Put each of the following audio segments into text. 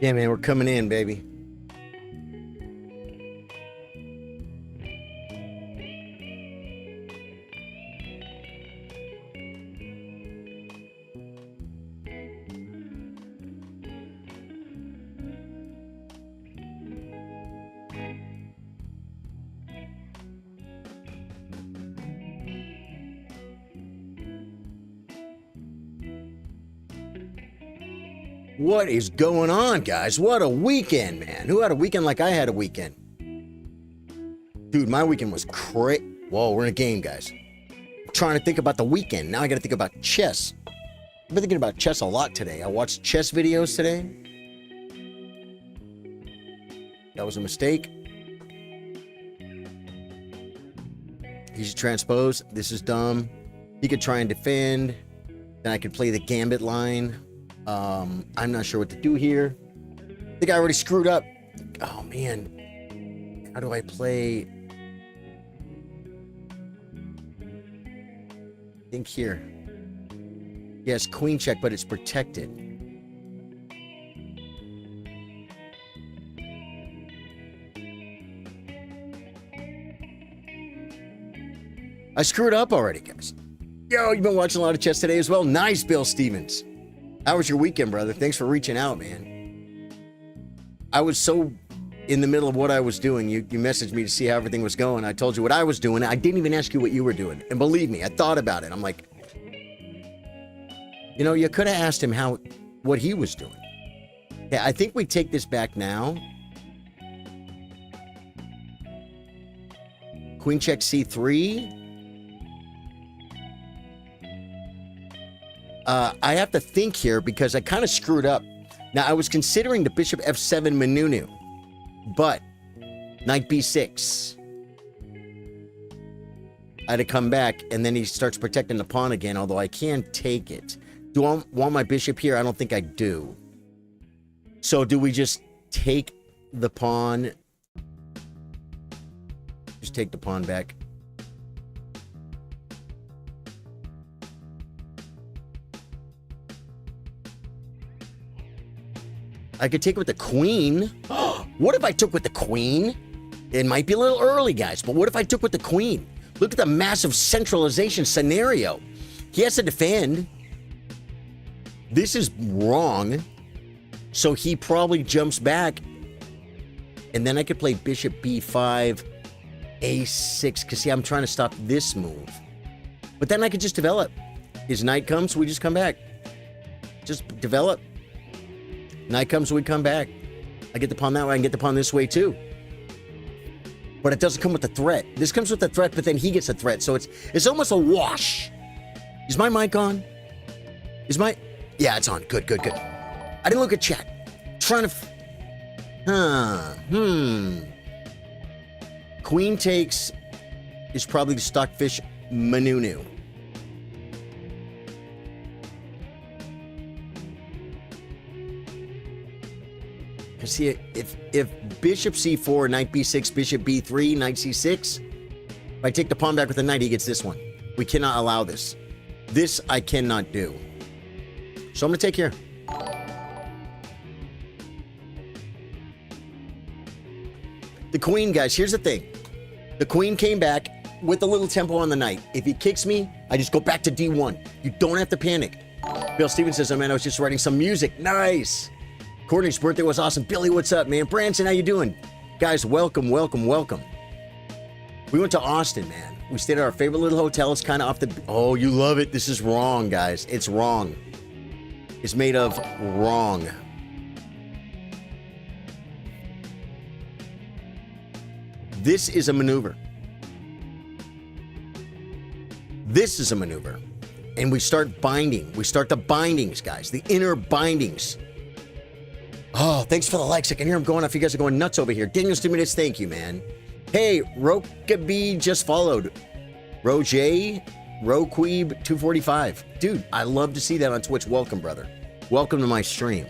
Yeah, man, we're coming in, baby. What is going on, guys? What a weekend, man. Who had a weekend like I had a weekend? Dude, my weekend was crazy. Whoa, we're in a game, guys. I'm trying to think about the weekend. Now I got to think about chess. I've been thinking about chess a lot today. I watched chess videos today. That was a mistake. He should transpose. This is dumb. He could try and defend. Then I could play the gambit line. I'm not sure what to do here. I think I already screwed up. Oh, man. How do I play? Think here. Yes, queen check, but it's protected. I screwed up already, guys. Yo, you've been watching a lot of chess today as well. Nice, Bill Stevens. How was your weekend, brother? Thanks for reaching out, man. I was so in the middle of what I was doing. You messaged me to see how everything was going. I told you what I was doing. I didn't even ask you what you were doing. And believe me, I thought about it. I'm like, you know, you could have asked him what he was doing. Yeah, I think we take this back now. Queen check C3. I have to think here because I kind of screwed up. Now, I was considering the bishop f7 manunu, but knight b6. I had to come back, and then he starts protecting the pawn again, although I can take it. Do I want my bishop here? I don't think I do. So do we just take the pawn? Just take the pawn back. I could take with the queen. What if I took with the queen? It might be a little early, guys, but what if I took with the queen? Look at the massive centralization scenario. He has to defend. This is wrong. So he probably jumps back. And then I could play bishop b5, a6, because see, I'm trying to stop this move. But then I could just develop. His knight comes, we just come back. Just develop. Knight comes, we come back. I get the pawn that way, I can get the pawn this way too. But it doesn't come with the threat. This comes with the threat, but then he gets a threat. So it's almost a wash. Is my mic on? Is my... Yeah, it's on. Good, good, good. I didn't look at chat. Trying to... Queen takes is probably the stockfish manunu. See, if bishop c4, knight b6, bishop b3, knight c6, if I take the pawn back with the knight, he gets this one. We cannot allow this. This I cannot do. So I'm going to take here. The queen, guys, here's the thing. The queen came back with a little tempo on the knight. If he kicks me, I just go back to d1. You don't have to panic. Bill Stevens says, oh man, I was just writing some music. Nice. Courtney's birthday was awesome. Billy, what's up, man? Branson, how you doing? Guys, welcome, welcome, welcome. We went to Austin, man. We stayed at our favorite little hotel. It's kind of off the... Oh, you love it. This is wrong, guys. It's wrong. It's made of wrong. This is a maneuver. This is a maneuver. And we start binding. We start the bindings, guys. The inner bindings. Oh, thanks for the likes. I can hear them going off. You guys are going nuts over here. Daniel Stimulus, thank you, man. Hey, Rokaby just followed. Roje, Roqueeb 245. Dude, I love to see that on Twitch. Welcome, brother. Welcome to my stream.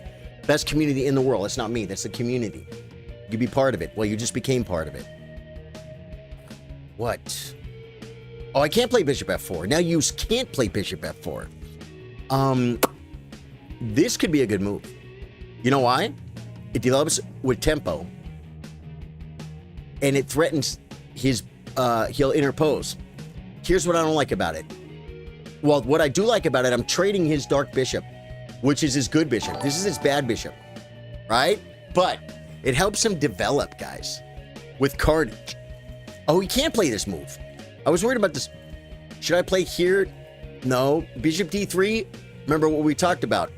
Best community in the world. That's not me. That's the community. You can be part of it. Well, you just became part of it. What? Oh, I can't play bishop f4. Now you can't play bishop f4. This could be a good move. You know why? It develops with tempo. And it threatens his, he'll interpose. Here's what I don't like about it. Well, what I do like about it, I'm trading his dark bishop, which is his good bishop. This is his bad bishop, right? But it helps him develop, guys, with carnage. Oh, he can't play this move. I was worried about this. Should I play here? No. Bishop d3. Remember what we talked about.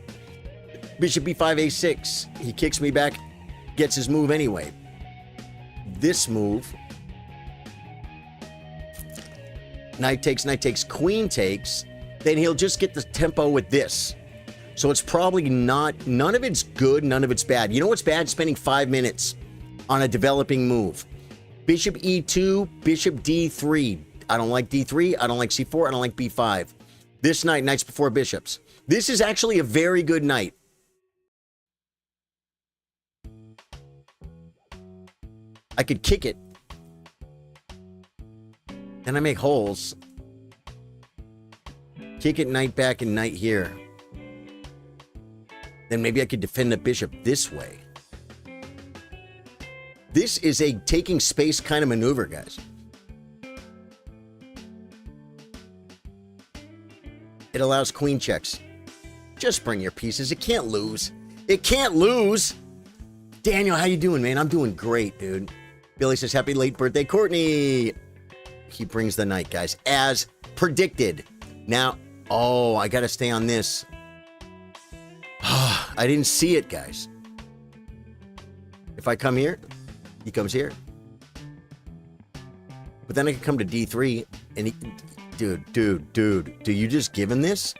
Bishop b5, a6. He kicks me back, gets his move anyway. This move. Knight takes, queen takes. Then he'll just get the tempo with this. So it's probably not, none of it's good, none of it's bad. You know what's bad? Spending 5 minutes on a developing move. Bishop e2, bishop d3. I don't like d3, I don't like c4, I don't like b5. This knight, knights before bishops. This is actually a very good knight. I could kick it. Then I make holes. Kick it, knight back, and knight here. Then maybe I could defend the bishop this way. This is a taking space kind of maneuver, guys. It allows queen checks. Just bring your pieces. It can't lose. It can't lose. Daniel, how you doing, man? I'm doing great, dude. Billy says, happy late birthday, Courtney. He brings the knight, guys, as predicted. Now, oh, I got to stay on this. I didn't see it, guys. If I come here, he comes here. But then I can come to d3, and he... Dude, do you just give him this?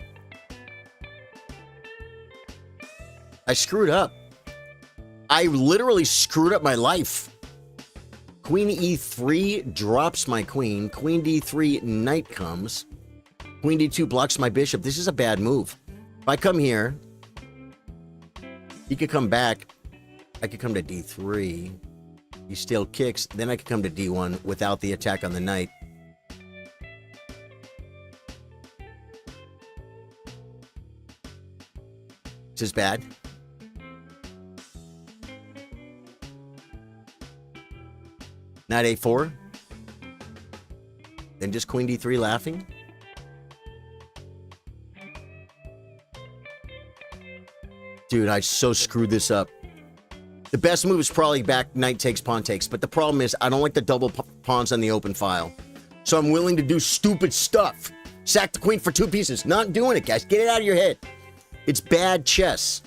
I screwed up. I literally screwed up my life. Queen e3 drops my queen. Queen d3, knight comes. Queen d2 blocks my bishop. This is a bad move. If I come here, he could come back. I could come to d3. He still kicks. Then I could come to d1 without the attack on the knight. This is bad. Knight a4. Then just queen d3 laughing. Dude, I so screwed this up. The best move is probably back knight takes, pawn takes. But the problem is I don't like the double pawns on the open file. So I'm willing to do stupid stuff. Sack the queen for 2 pieces. Not doing it, guys. Get it out of your head. It's bad chess.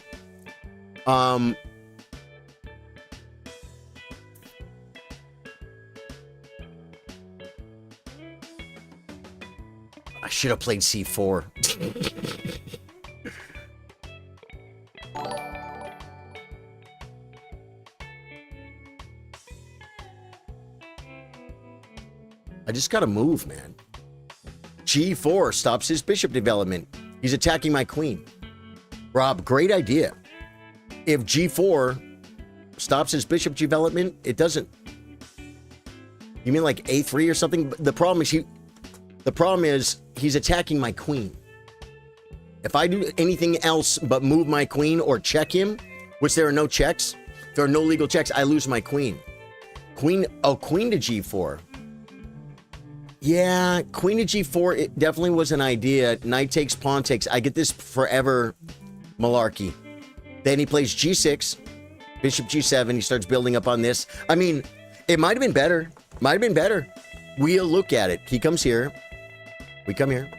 I should have played c4. I just gotta move, man. g4 stops his bishop development. He's attacking my queen. Rob, great idea. If g4 stops his bishop development, it doesn't. You mean like a3 or something? The problem is he's attacking my queen. If I do anything else but move my queen or check him, which there are no checks, there are no legal checks, I lose my queen. Queen to g4. Yeah, queen to g4, it definitely was an idea. Knight takes, pawn takes. I get this forever malarkey. Then he plays g6, bishop g7. He starts building up on this. I mean, it might have been better. Might have been better. We'll look at it. He comes here. We come here.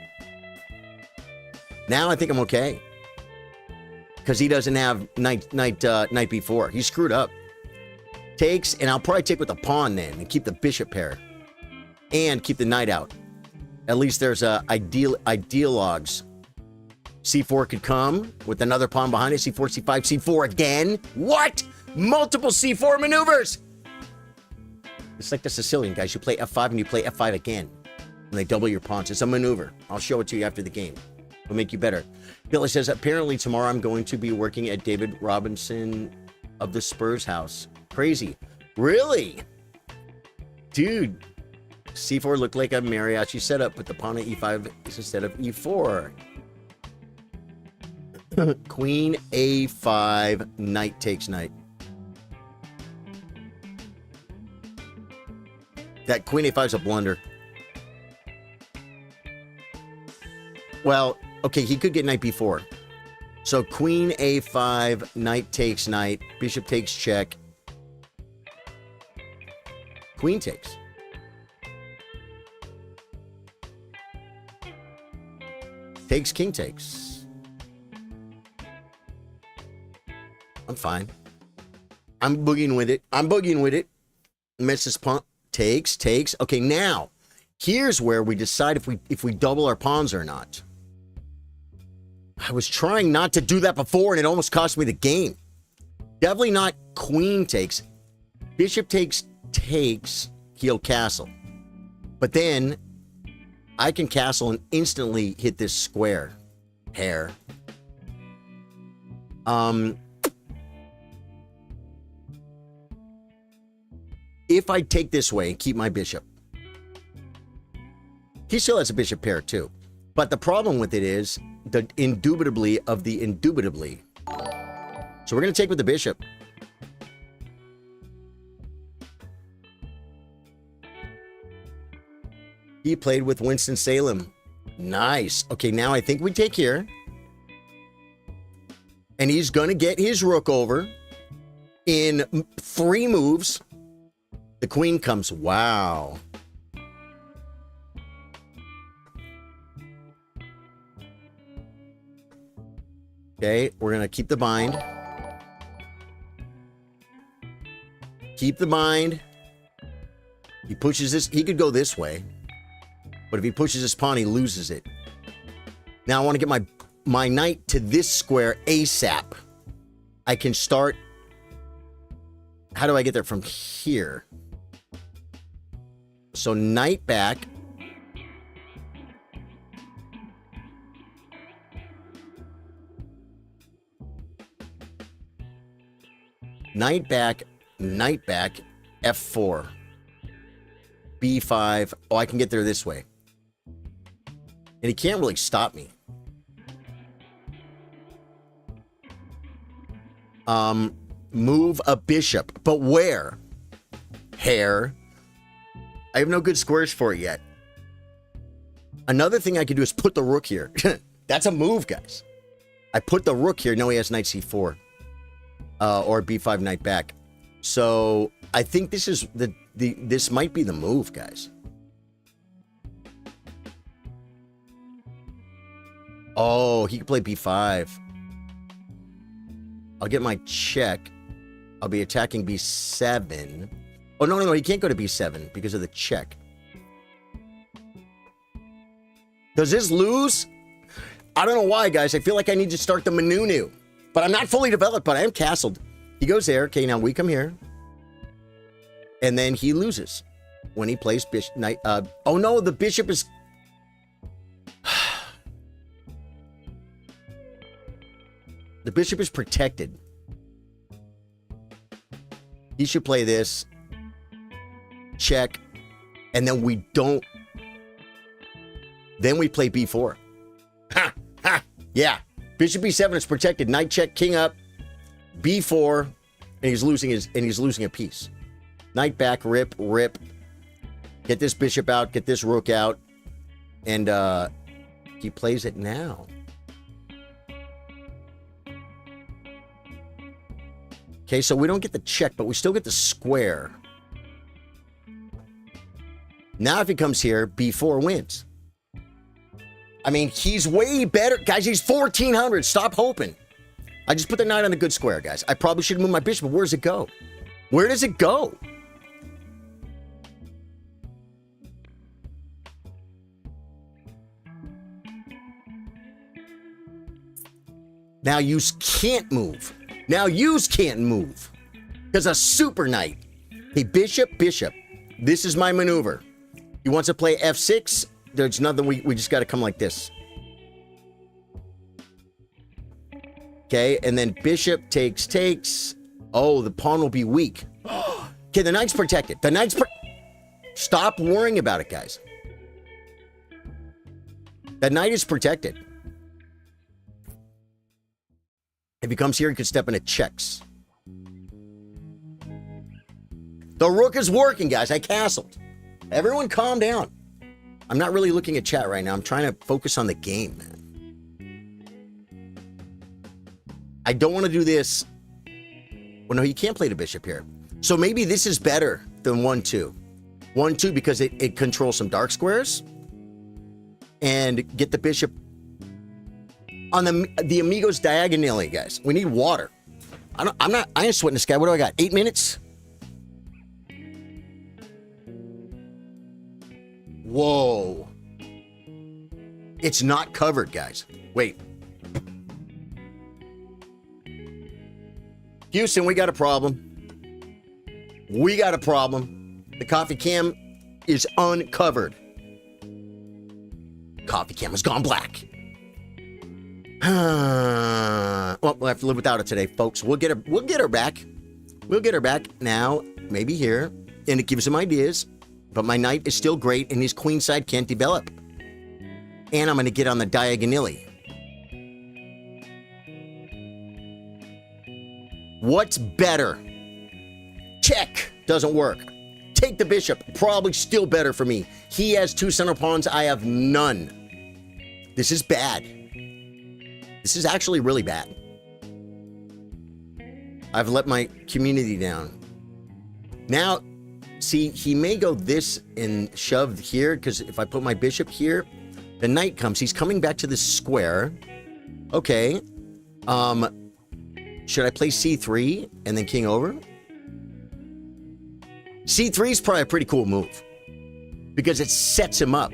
Now I think I'm okay. Because he doesn't have knight b4. He's screwed up. Takes, and I'll probably take with the pawn then and keep the bishop pair. And keep the knight out. At least there's ideal logs. c4 could come with another pawn behind it. c4, c5, c4 again. What? Multiple c4 maneuvers. It's like the Sicilian guys. You play f5 and you play f5 again. And they double your pawns. It's a maneuver. I'll show it to you after the game. It'll make you better. Billy says, apparently tomorrow I'm going to be working at David Robinson of the Spurs house. Crazy. Really? Dude. c4 looked like a mariachi setup, but the pawn at e5 is instead of e4. Queen a5, knight takes knight. That queen a5 is a blunder. Well, okay, he could get knight b4. So queen a5, knight takes knight, bishop takes check. Queen takes. Takes, king takes. I'm fine. I'm boogieing with it. I'm boogieing with it. Misses pawn. Takes, takes. Okay, now, here's where we decide if we double our pawns or not. I was trying not to do that before, and it almost cost me the game. Definitely not queen takes. Bishop takes, takes. He'll castle. But then, I can castle and instantly hit this square. Hair. If I take this way and keep my bishop, he still has a bishop pair too. But the problem with it is the indubitably of the indubitably. So we're going to take with the bishop. He played with Winston-Salem. Nice. Okay, now I think we take here. And he's going to get his rook over in 3 moves. The queen comes. Wow. Okay, we're going to keep the bind. Keep the bind. He pushes this. He could go this way. But if he pushes his pawn, he loses it. Now I want to get my knight to this square ASAP. I can start. How do I get there from here? So knight back. Knight back, F4. B5. Oh, I can get there this way. And he can't really stop me. Move a bishop. But where? Hair. I have no good squares for it yet. Another thing I could do is put the rook here. That's a move, guys. I put the rook here. No, he has knight c4. Or b5 knight back. So I think this is this might be the move, guys. Oh, he can play b5. I'll get my check. I'll be attacking b7. Oh, no, he can't go to b7 because of the check. Does this lose? I don't know why, guys. I feel like I need to start the Manunu. But I'm not fully developed, but I am castled. He goes there. Okay, now we come here. And then he loses when he plays bishop knight. Oh, no, the bishop is... The bishop is protected. He should play this. Check. And then we don't... Then we play b4. Ha! Ha! Yeah. Bishop b7 is protected. Knight check, king up. b4. And he's losing a piece. Knight back, rip, rip. Get this bishop out, get this rook out. And he plays it now. Okay, so we don't get the check, but we still get the square. Now if he comes here, b4 wins. I mean, he's way better. Guys, he's 1,400. Stop hoping. I just put the knight on the good square, guys. I probably should move my bishop, but where does it go? Where does it go? Now yous can't move. Now yous can't move. Because a super knight. Hey, bishop, bishop. This is my maneuver. He wants to play f6. There's nothing. We just got to come like this. Okay, and then bishop takes, takes. Oh, the pawn will be weak. Okay, the knight's protected. The knight's Stop worrying about it, guys. The knight is protected. If he comes here, he could step into checks. The rook is working, guys. I castled. Everyone calm down. I'm not really looking at chat right now. I'm trying to focus on the game, man. I don't want to do this. Well, no, you can't play the bishop here. So maybe this is better than 1-2. 1-2 because it controls some dark squares. And get the bishop on the Amigos diagonally, guys. We need water. I ain't sweating this guy. What do I got? 8 minutes? Whoa. It's not covered, guys. Wait. Houston, we got a problem. We got a problem. The coffee cam is uncovered. Coffee cam has gone black. Well, we'll have to live without it today, folks. We'll get her back. We'll get her back now, maybe here. And it gives him ideas. But my knight is still great, and his queen side can't develop. And I'm going to get on the diagonally. What's better? Check. Doesn't work. Take the bishop. Probably still better for me. He has 2 center pawns. I have none. This is bad. This is actually really bad. I've let my community down. Now, see, he may go this and shove here, because if I put my bishop here, the knight comes. He's coming back to this square. Okay. Should I play c3 and then king over? c3 is probably a pretty cool move because it sets him up.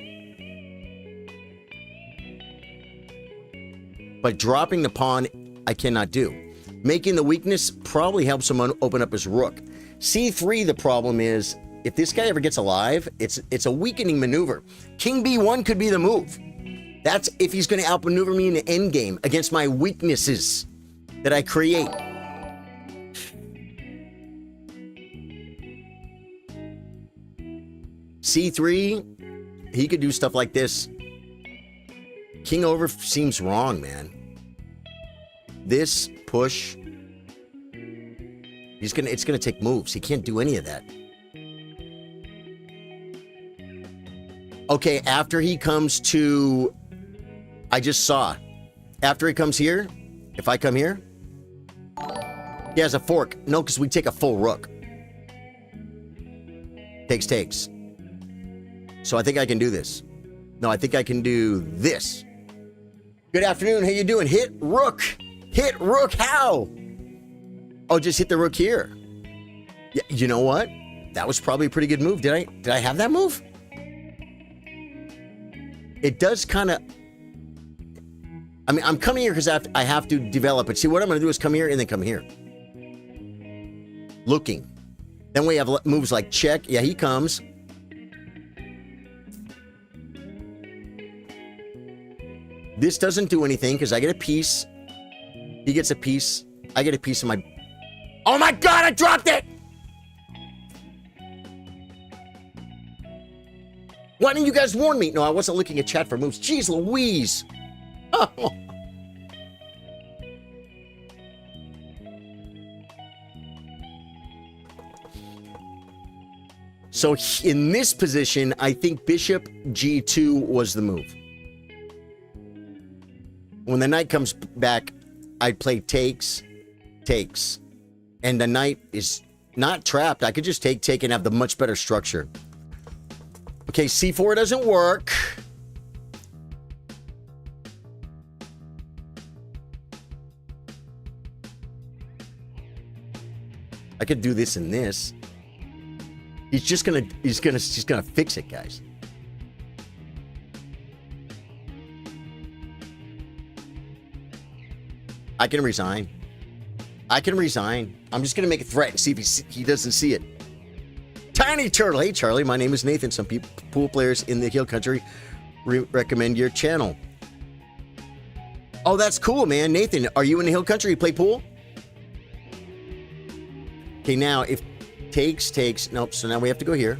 But dropping the pawn, I cannot do. Making the weakness probably helps him open up his rook. c3, the problem is, if this guy ever gets alive, it's a weakening maneuver. King b1 could be the move. That's if he's going to outmaneuver me in the endgame against my weaknesses that I create. c3, he could do stuff like this. King over seems wrong, man. This push, it's gonna take moves. He can't do any of that. Okay, after he comes to, I just saw, after he comes here, if I come here, he has a fork. No, because we take a full rook. Takes. So I think I can do this. No, I think I can do this. Good afternoon. How you doing? Hit rook. Hit rook. How? Oh, just hit the rook here. Yeah, you know what? That was probably a pretty good move. Did I have that move? It does kind of. I mean, I'm coming here because I have to develop it. See, what I'm going to do is come here and then come here. Looking. Then we have moves like check. Yeah, he comes. This doesn't do anything because I get a piece. He gets a piece. I get a piece of my... Oh my God, I dropped it! Why didn't you guys warn me? No, I wasn't looking at chat for moves. Jeez Louise. Oh. So in this position, I think bishop g2 was the move. When the knight comes back, I play takes. And the knight is not trapped. I could just take, and have the much better structure. Okay, c4 doesn't work. I could do this and this. He's gonna fix it, guys. I can resign. I'm just going to make a threat and see if he doesn't see it. Tiny Turtle. Hey, Charlie. My name is Nathan. Some pool players in the Hill Country recommend your channel. Oh, that's cool, man. Nathan, are you in the Hill Country? You play pool? Okay, now if takes. Nope, so now we have to go here.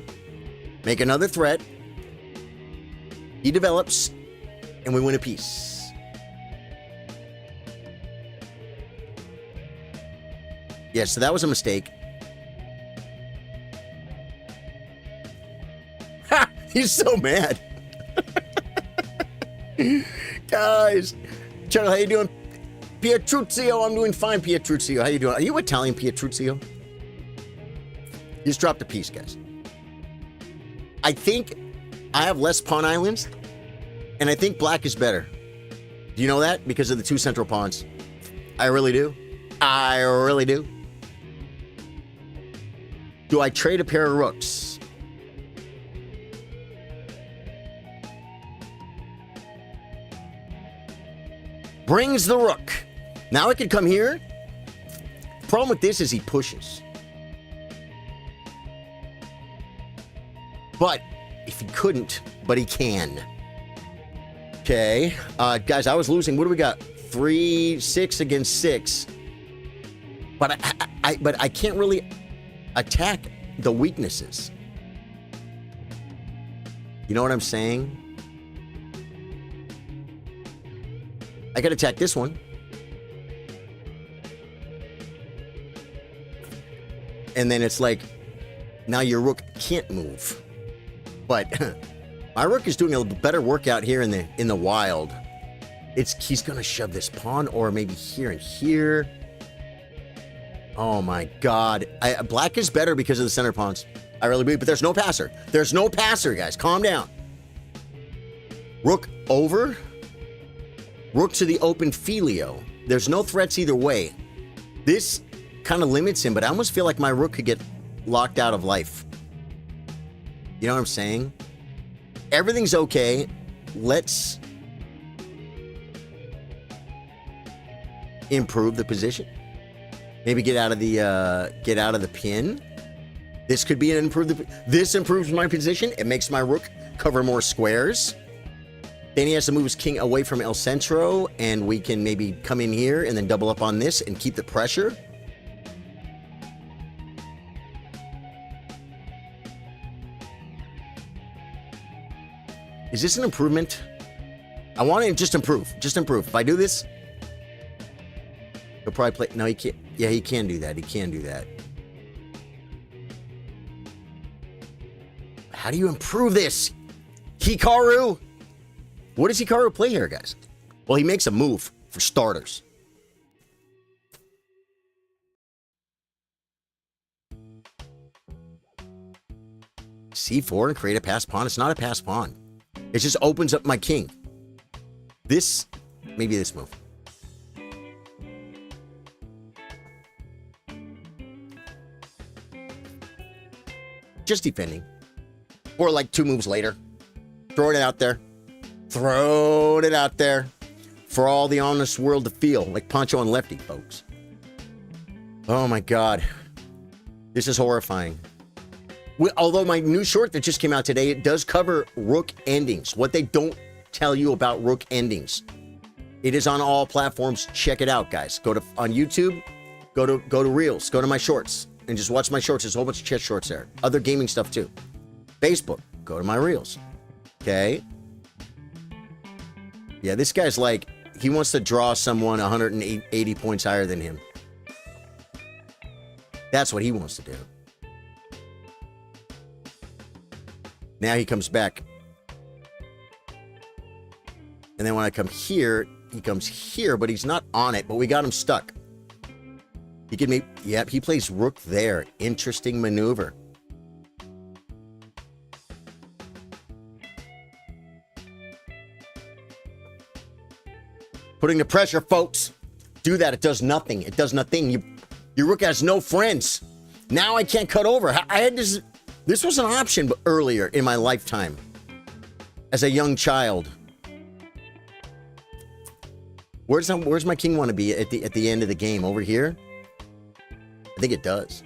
Make another threat. He develops, and we win a piece. Yeah, so that was a mistake. He's so mad. Guys, Charlie, how you doing? Pietruzio, I'm doing fine, Pietruzio. How you doing? Are you Italian, Pietruzio? You just dropped a piece, guys. I think I have less pawn islands, and I think black is better. Do you know that? Because of the 2 central pawns. I really do. I really do. Do I trade a pair of rooks? Brings the rook. Now I can come here. Problem with this is he pushes. But if he couldn't, but he can. Okay. Guys, I was losing. What do we got? 3-6 against 6. But I can't really attack the weaknesses. You know what I'm saying? I could attack this one. And then it's like, now your rook can't move. But my rook is doing a better workout here in the wild. He's gonna shove this pawn, or maybe here and here. Oh my God. Black is better because of the center pawns. I really believe, but there's no passer. There's no passer, guys. Calm down. Rook over. Rook to the open filio. There's no threats either way. This kind of limits him, but I almost feel like my rook could get locked out of life. You know what I'm saying? Everything's okay. Let's improve the position. Maybe get out of the pin. This could be an improved. This improves my position. It makes my rook cover more squares. Then he has to move his king away from El Centro, and we can maybe come in here and then double up on this and keep the pressure. Is this an improvement? I want to just improve. Just improve. If I do this, he'll probably play. No, he can't. Yeah, he can do that. He can do that. How do you improve this? Hikaru? What does Hikaru play here, guys? Well, he makes a move, for starters. C4 and create a pass pawn. It's not a pass pawn. It just opens up my king. This, maybe this move. Just defending. Or like 2 moves later. Throwing it out there. Throwing it out there. For all the honest world to feel. Like Pancho and Lefty, folks. Oh my God. This is horrifying. Although my new short that just came out today, it does cover rook endings. What they don't tell you about rook endings. It is on all platforms. Check it out, guys. Go to on YouTube. Go to Reels. Go to my shorts and just watch my shorts. There's a whole bunch of chess shorts there. Other gaming stuff too. Facebook. Go to my Reels. Okay. Yeah, this guy's like, he wants to draw someone 180 points higher than him. That's what he wants to do. Now he comes back. And then when I come here, he comes here, but he's not on it, but we got him stuck. He can make, yep, he plays rook there. Interesting maneuver. Putting the pressure, folks. Do that. It does nothing. It does nothing. Your rook has no friends. Now I can't cut over. I had this. This was an option earlier in my lifetime. As a young child. Where's my king want to be at the end of the game? Over here? I think it does.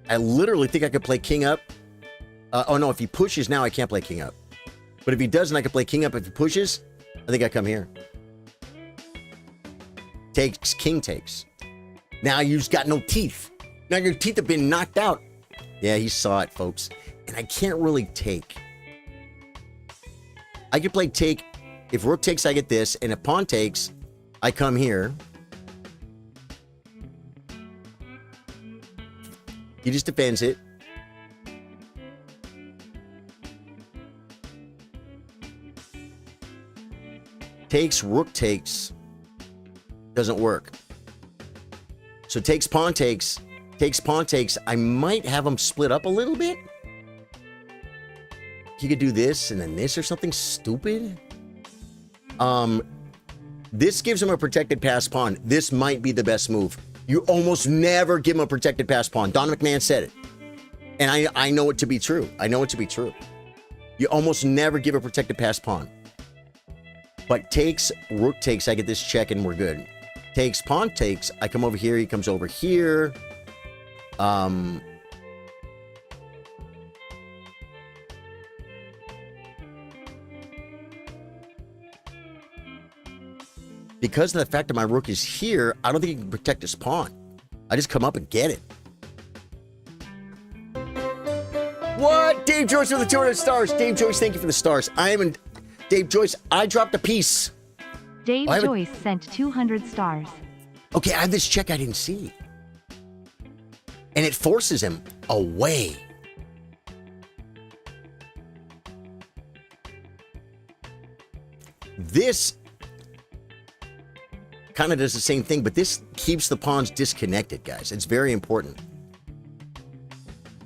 I literally think I could play king up. Oh no, if he pushes now, I can't play king up. But if he doesn't, I can play king up. If he pushes, I think I come here. Takes, king takes. Now you've got no teeth. Now your teeth have been knocked out. Yeah, he saw it, folks. And I can't really take. I could play take If rook takes, I get this. And if pawn takes, I come here. He just defends it. Takes, rook takes. Doesn't work. So takes, pawn takes. Takes, pawn takes. I might have them split up a little bit. He could do this and then this or something stupid. This gives him a protected pass pawn. This might be the best move. You almost never give him a protected pass pawn. Don McMahon said it. And I know it to be true. I know it to be true. You almost never give a protected pass pawn. But takes, rook takes, I get this check and we're good. Takes, pawn takes, I come over here, he comes over here. Because of the fact that my rook is here, I don't think he can protect his pawn. I just come up and get it. What? Dave Joyce with the 200 stars. Dave Joyce, thank you for the stars. Dave Joyce, I dropped a piece. Dave Joyce sent 200 stars. Okay, I have this check I didn't see. And it forces him away. This kind of does the same thing, but this keeps the pawns disconnected, guys. It's very important.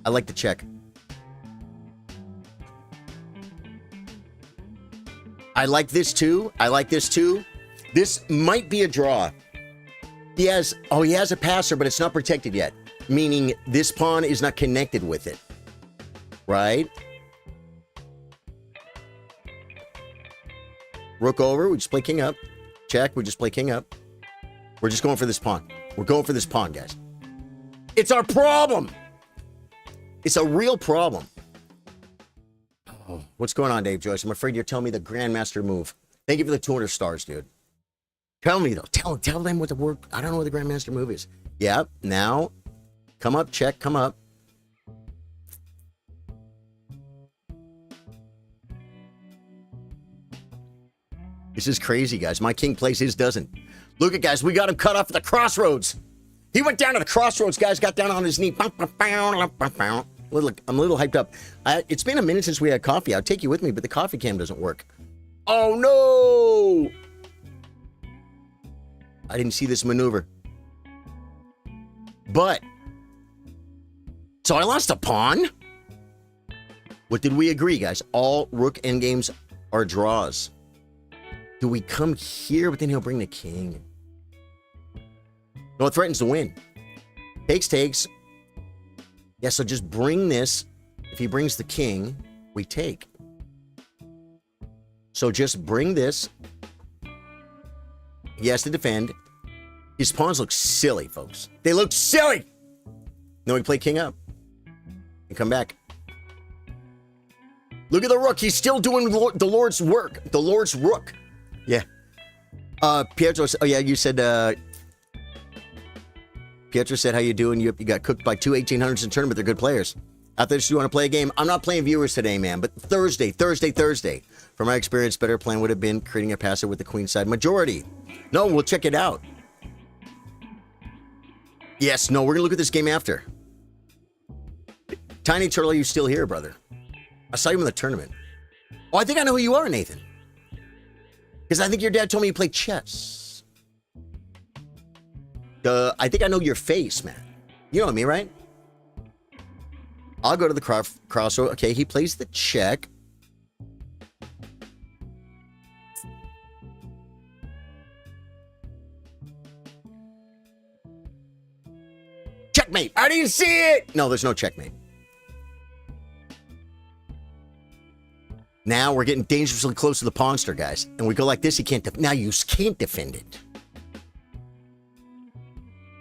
I like the check. I like this too. I like this too. This might be a draw. He has a passer, but it's not protected yet. Meaning this pawn is not connected with it. Right? Rook over. We just play king up. Check. We just play king up. We're just going for this pawn. We're going for this pawn, guys. It's our problem. It's a real problem. Oh, what's going on, Dave Joyce? I'm afraid you're telling me the Grandmaster move. Thank you for the 200 stars, dude. Tell me, though. Tell them what the word... I don't know what the Grandmaster move is. Yeah, now... Come up, check, come up. This is crazy, guys. My king plays, his doesn't. Look at, guys, we got him cut off at the crossroads. He went down to the crossroads, guys, got down on his knee. I'm a little hyped up. It's been a minute since we had coffee. I'll take you with me, but the coffee cam doesn't work. Oh, no! I didn't see this maneuver. But... So I lost a pawn? What did we agree, guys? All rook endgames are draws. Do we come here, but then he'll bring the king? No, it threatens to win. Takes, takes. Yeah, so just bring this. If he brings the king, we take. So just bring this. He has to defend. His pawns look silly, folks. They look silly! Then we play king up. And come back. Look at the rook. He's still doing the Lord's work. The Lord's rook. Yeah. Pietro, oh yeah, you said, Pietro said, how you doing? You got cooked by two 1800s in tournament. They're good players. Out there, just you want to play a game? I'm not playing viewers today, man, but Thursday. From my experience, better plan would have been creating a passer with the queen side majority. No, we'll check it out. Yes, no, we're going to look at this game after. Tiny Turtle, are you still here, brother? I saw you in the tournament. Oh, I think I know who you are, Nathan. Because I think your dad told me you play chess. I think I know your face, man. You know me, right? I'll go to the crossroad. Okay, he plays the check. Checkmate! I didn't see it! No, there's no checkmate. Now we're getting dangerously close to the pawnster, guys. And we go like this, he can't... Now you can't defend it.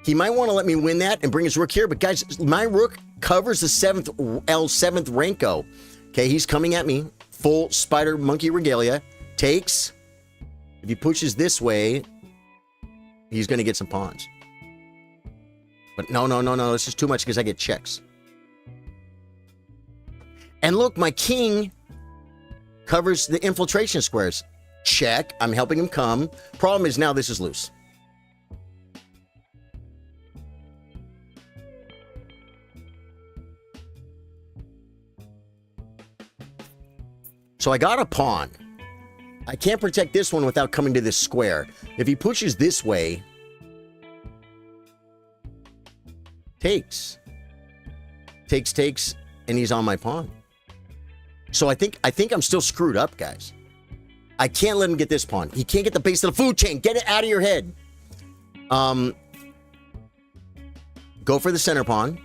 He might want to let me win that and bring his rook here, but guys, my rook covers the 7th Renko. Okay, he's coming at me. Full spider monkey regalia. Takes. If he pushes this way, he's going to get some pawns. But no. This is too much because I get checks. And look, my king covers the infiltration squares. Check. I'm helping him come. Problem is now this is loose. So I got a pawn. I can't protect this one without coming to this square. If he pushes this way, takes, and he's on my pawn. So I think I'm still screwed up, guys. I can't let him get this pawn. He can't get the base of the food chain. Get it out of your head. Go for the center pawn.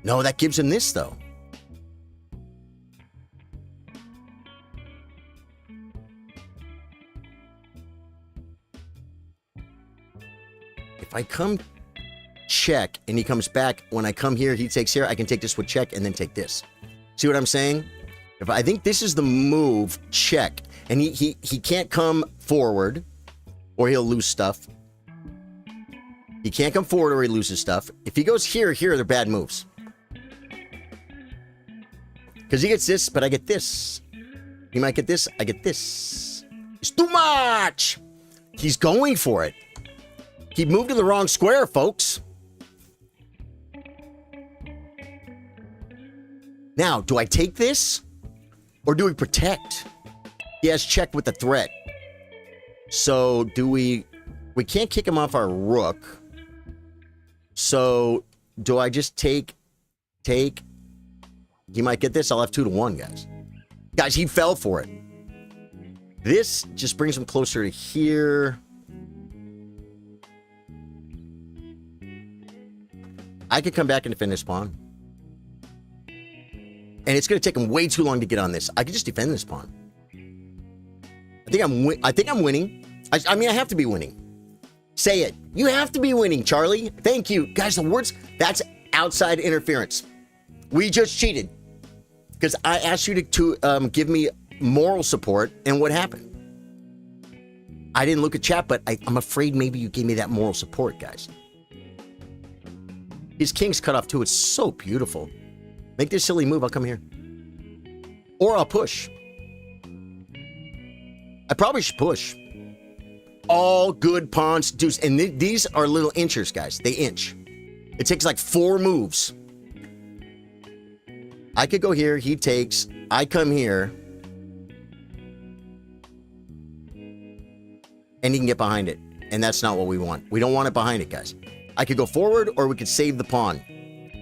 No, that gives him this, though. If I come check and he comes back, when I come here, he takes here, I can take this with check and then take this. See what I'm saying? If I think this is the move, check, and he can't come forward or he'll lose stuff. He can't come forward or he loses stuff. If he goes here they're bad moves. Because he gets this, but I get this. He might get this, I get this. It's too much! He's going for it. He moved to the wrong square, folks. Now, do I take this? Or do we protect? He has check with the threat. So, do we... We can't kick him off our rook. So, do I just take... He might get this. I'll have 2-1, guys. Guys, he fell for it. This just brings him closer to here. I could come back and defend this pawn. And it's going to take him way too long to get on this. I could just defend this pawn. I think I'm winning. I mean, I have to be winning. Say it. You have to be winning, Charlie. Thank you. Guys, the words, that's outside interference. We just cheated. Because I asked you to give me moral support, and what happened? I didn't look at chat, but I'm afraid maybe you gave me that moral support, guys. His king's cut off too. It's so beautiful. Make this silly move. I'll come here. Or I'll push. I probably should push. All good pawns, deuce. And these are little inchers, guys. They inch. It takes like 4 moves. I could go here. He takes. I come here. And he can get behind it. And that's not what we want. We don't want it behind it, guys. I could go forward, or we could save the pawn.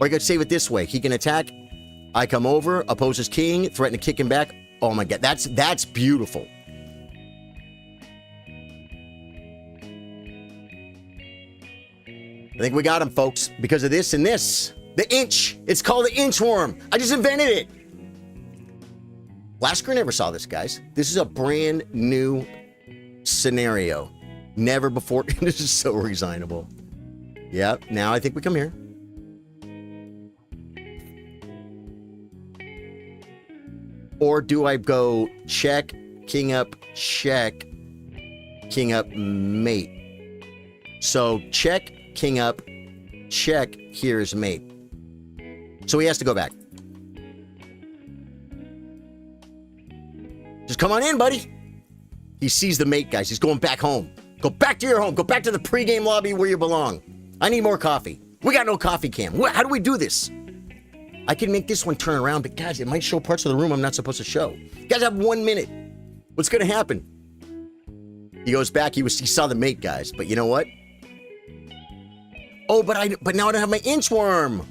Or I could save it this way. He can attack. I come over, oppose his king, threaten to kick him back. Oh my God, that's beautiful. I think we got him, folks, because of this and this. The inch. It's called the inchworm. I just invented it. Lasker never saw this, guys. This is a brand new scenario. Never before. This is so resignable. Yep, now I think we come here. Or do I go check, king up, check, king up, mate? So check, king up, check, here's mate. So he has to go back. Just come on in, buddy. He sees the mate, guys. He's going back home. Go back to your home. Go back to the pregame lobby where you belong. I need more coffee. We got no coffee cam. How do we do this? I can make this one turn around, but guys, it might show parts of the room I'm not supposed to show. You guys have 1 minute. What's going to happen? He goes back. He saw the mate, guys. But you know what? Oh, but now I don't have my inchworm.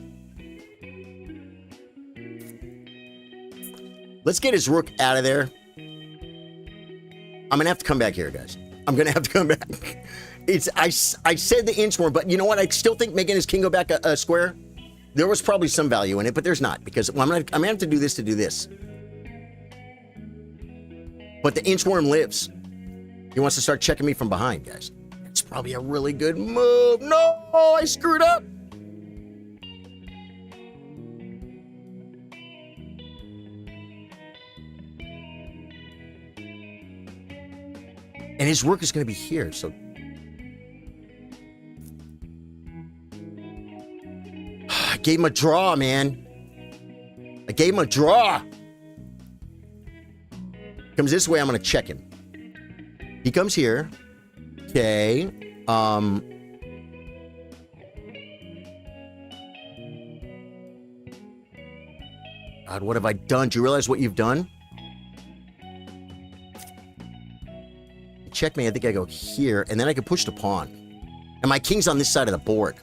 Let's get his rook out of there. I'm going to have to come back here, guys. I'm going to have to come back. I said the inchworm, but you know what? I still think making his king go back a square, there was probably some value in it, but there's not, because I'm going to have to do this to do this. But the inchworm lives. He wants to start checking me from behind, guys. It's probably a really good move. No, I screwed up. And his work is going to be here, so... I gave him a draw, man. I gave him a draw. Comes this way, I'm going to check him. He comes here. Okay. God, what have I done? Do you realize what you've done? Checkmate, I think I go here, and then I can push the pawn. And my king's on this side of the board.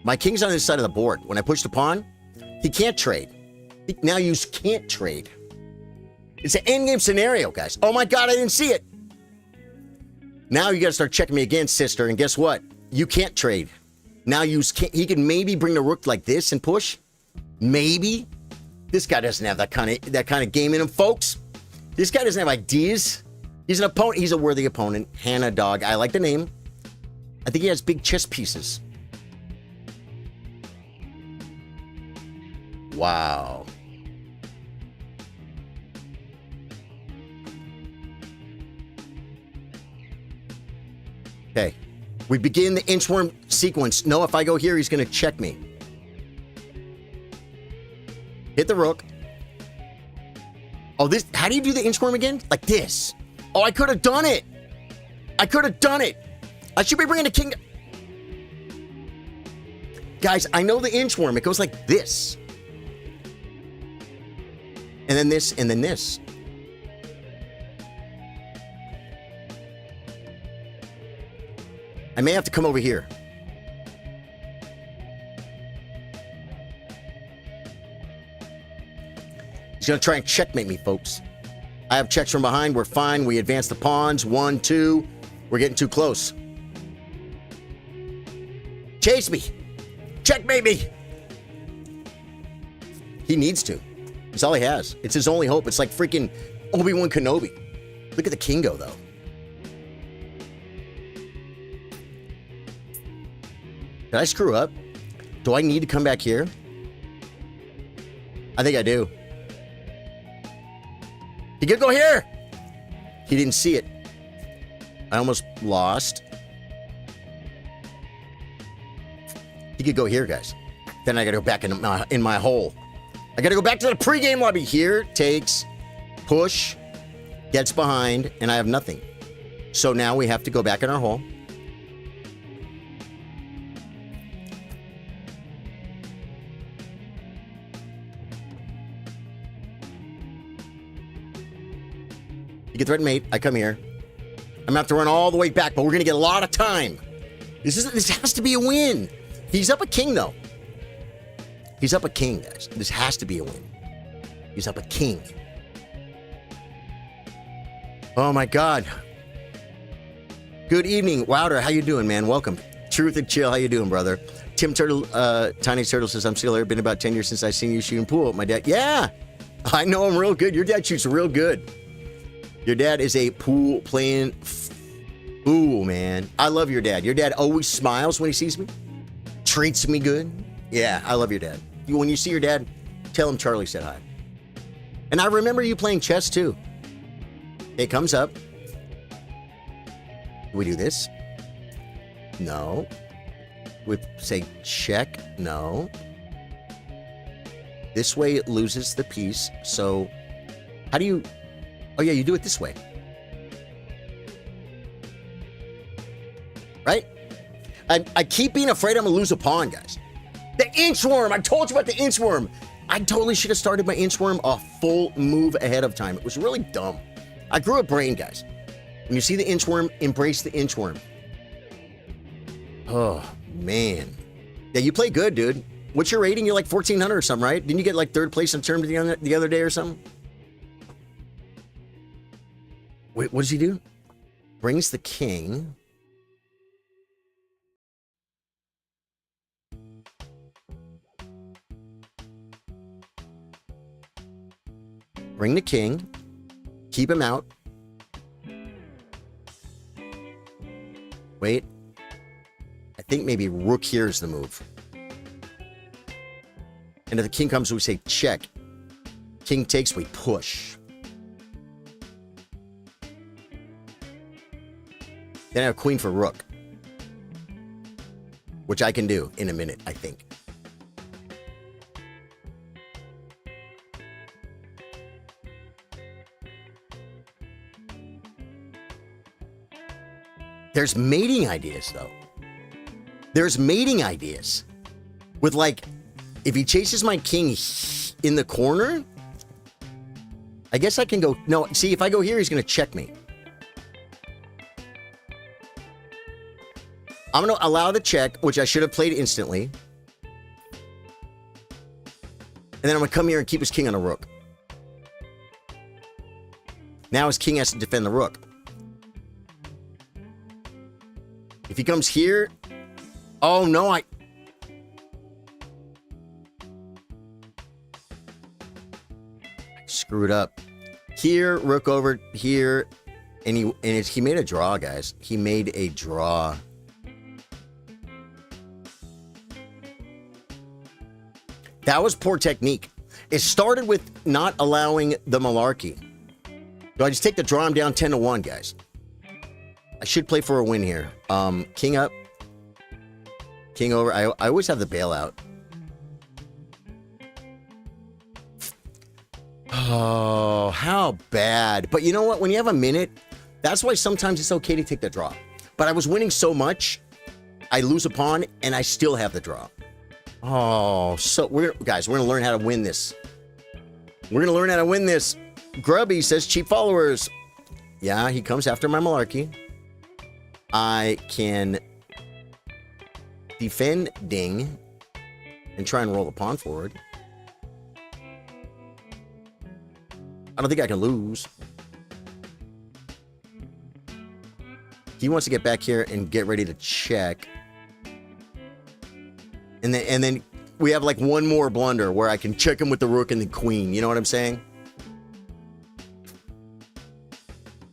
My king's on this side of the board. When I push the pawn, he can't trade. Now you can't trade. It's an endgame scenario, guys. Oh my God, I didn't see it. Now you got to start checking me again, sister. And guess what? You can't trade. Now you can't. He can maybe bring the rook like this and push. Maybe. This guy doesn't have that kind of game in him, folks. This guy doesn't have ideas. He's an opponent. He's a worthy opponent. Hannah Dog. I like the name. I think he has big chess pieces. Wow. Okay. We begin the inchworm sequence. No, if I go here, he's going to check me. Hit the rook. Oh, this. How do you do the inchworm again? Like this. Oh, I could have done it. I could have done it. I should be bringing the king. Guys, I know the inchworm. It goes like this. And then this, and then this. I may have to come over here. He's going to try and checkmate me, folks. I have checks from behind. We're fine. We advance the pawns. 1, 2. We're getting too close. Chase me. Checkmate me. He needs to. It's all he has. It's his only hope. It's like freaking Obi-Wan Kenobi. Look at the king go, though. Did I screw up? Do I need to come back here? I think I do. He could go here. He didn't see it. I almost lost. He could go here, guys. Then I got to go back in my hole. I got to go back to the pregame lobby. Here, takes, push, gets behind, and I have nothing. So now we have to go back in our hole. You get threatened mate. I come here. I'm going to have to run all the way back, but we're going to get a lot of time. This has to be a win. He's up a king, though. He's up a king, guys. This has to be a win. He's up a king. Oh, my God. Good evening, Wouter. How you doing, man? Welcome. Truth and Chill. How you doing, brother? Tim Turtle, Tiny Turtle says, I'm still here. Been about 10 years since I seen you shooting pool. My dad. Yeah, I know him real good. Your dad shoots real good. Your dad is a pool playing fool, man. I love your dad. Your dad always smiles when he sees me. Treats me good. Yeah, I love your dad. When you see your dad, tell him Charlie said hi. And I remember you playing chess too. It comes up. Do we do this? No. We say check. No. This way it loses the piece. So how do you... Oh, yeah, you do it this way. Right? I keep being afraid I'm going to lose a pawn, guys. The inchworm. I told you about the inchworm. I totally should have started my inchworm a full move ahead of time. It was really dumb. I grew a brain, guys. When you see the inchworm, embrace the inchworm. Oh, man. Yeah, you play good, dude. What's your rating? You're like 1,400 or something, right? Didn't you get like third place in terms the other day or something? Wait, what does he do? Brings the king. Bring the king. Keep him out. Wait. I think maybe rook here is the move. And if the king comes, we say check. King takes, we push. Then I have queen for rook. Which I can do in a minute, I think. There's mating ideas, though. There's mating ideas. With, like, if he chases my king in the corner, I guess I can go... No, see, if I go here, he's going to check me. I'm going to allow the check, which I should have played instantly. And then I'm going to come here and keep his king on a rook. Now his king has to defend the rook. If he comes here... Oh, no, I screwed up. Here, rook over here. And he made a draw, guys. He made a draw. That was poor technique. It started with not allowing the malarkey. So I just take the draw. I'm down 10-1, guys. I should play for a win here. King up. King over. I always have the bailout. Oh, how bad. But you know what? When you have a minute, that's why sometimes it's okay to take the draw. But I was winning so much, I lose a pawn, and I still have the draw. Oh, so we're going to learn how to win this. We're going to learn how to win this. Grubby says cheap followers. Yeah, he comes after my malarkey. I can defend ding and try and roll the pawn forward. I don't think I can lose. He wants to get back here and get ready to check. And then we have like one more blunder where I can check him with the rook and the queen. You know what I'm saying?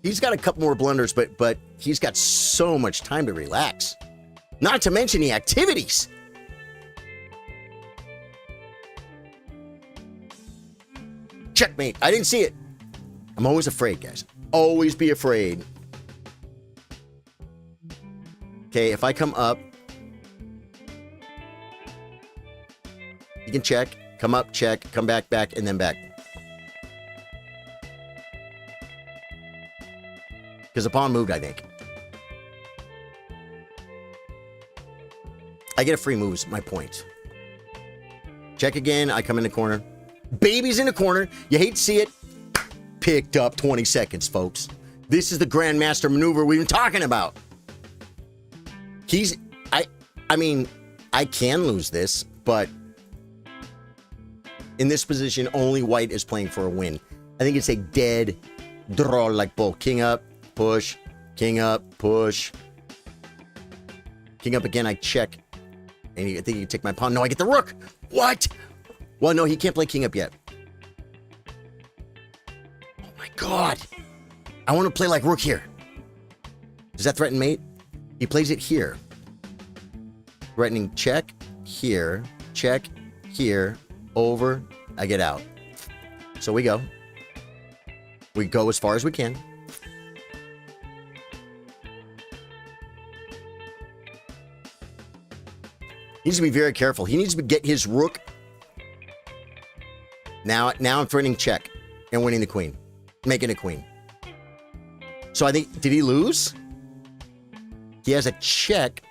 He's got a couple more blunders, but he's got so much time to relax. Not to mention the activities. Checkmate. I didn't see it. I'm always afraid, guys. Always be afraid. Okay, if I come up, you can check, come up, check, come back, and then back. Because the pawn moved, I think. I get a free move, is my point. Check again, I come in the corner. Baby's in the corner. You hate to see it. Picked up 20 seconds, folks. This is the Grandmaster maneuver we've been talking about. I mean, I can lose this, but in this position, only white is playing for a win. I think it's a dead draw like bull. King up, push. King up, push. King up again, I check. And I think you can take my pawn. No, I get the rook. What? Well, no, he can't play king up yet. Oh, my God. I want to play like rook here. Does that threaten mate? He plays it here. Threatening check, here, over, I get out. So we go. We go as far as we can. He needs to be very careful. He needs to get his rook. Now I'm threatening check and winning the queen. Making a queen. So I think, did he lose? He has a check.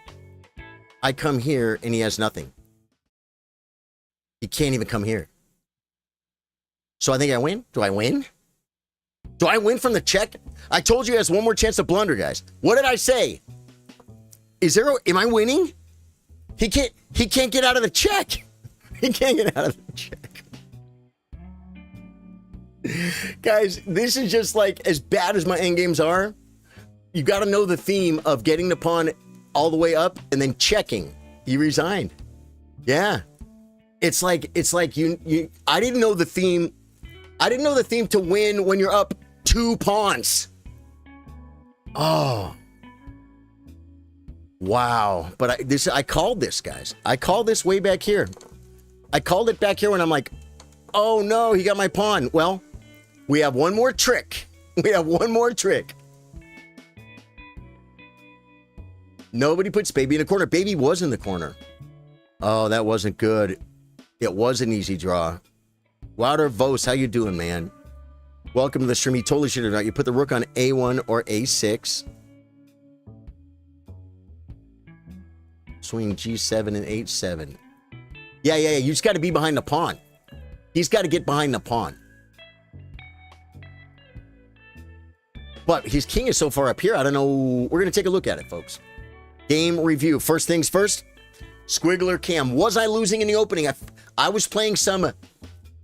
I come here and he has nothing. He can't even come here. So I think I win. Do I win? Do I win from the check? I told you he has one more chance to blunder, guys. What did I say? Am I winning? He can't get out of the check. He can't get out of the check. Guys, this is just like as bad as my endgames are. You got to know the theme of getting the pawn all the way up and then checking. He resigned. Yeah. It's like you I didn't know the theme. I didn't know the theme to win when you're up 2 pawns. Oh. Wow. But I called this, guys. I called this way back here. I called it back here when I'm like, oh no, he got my pawn. Well, we have one more trick. We have one more trick. Nobody puts baby in the corner. Baby was in the corner. Oh, that wasn't good. It was an easy draw. Wouter Vos, how you doing, man? Welcome to the stream. You totally should have done. You put the rook on A1 or A6. Swing G7 and H7. Yeah. You just got to be behind the pawn. He's got to get behind the pawn. But his king is so far up here, I don't know. We're going to take a look at it, folks. Game review. First things first. Squiggler Cam. Was I losing in the opening? I was playing some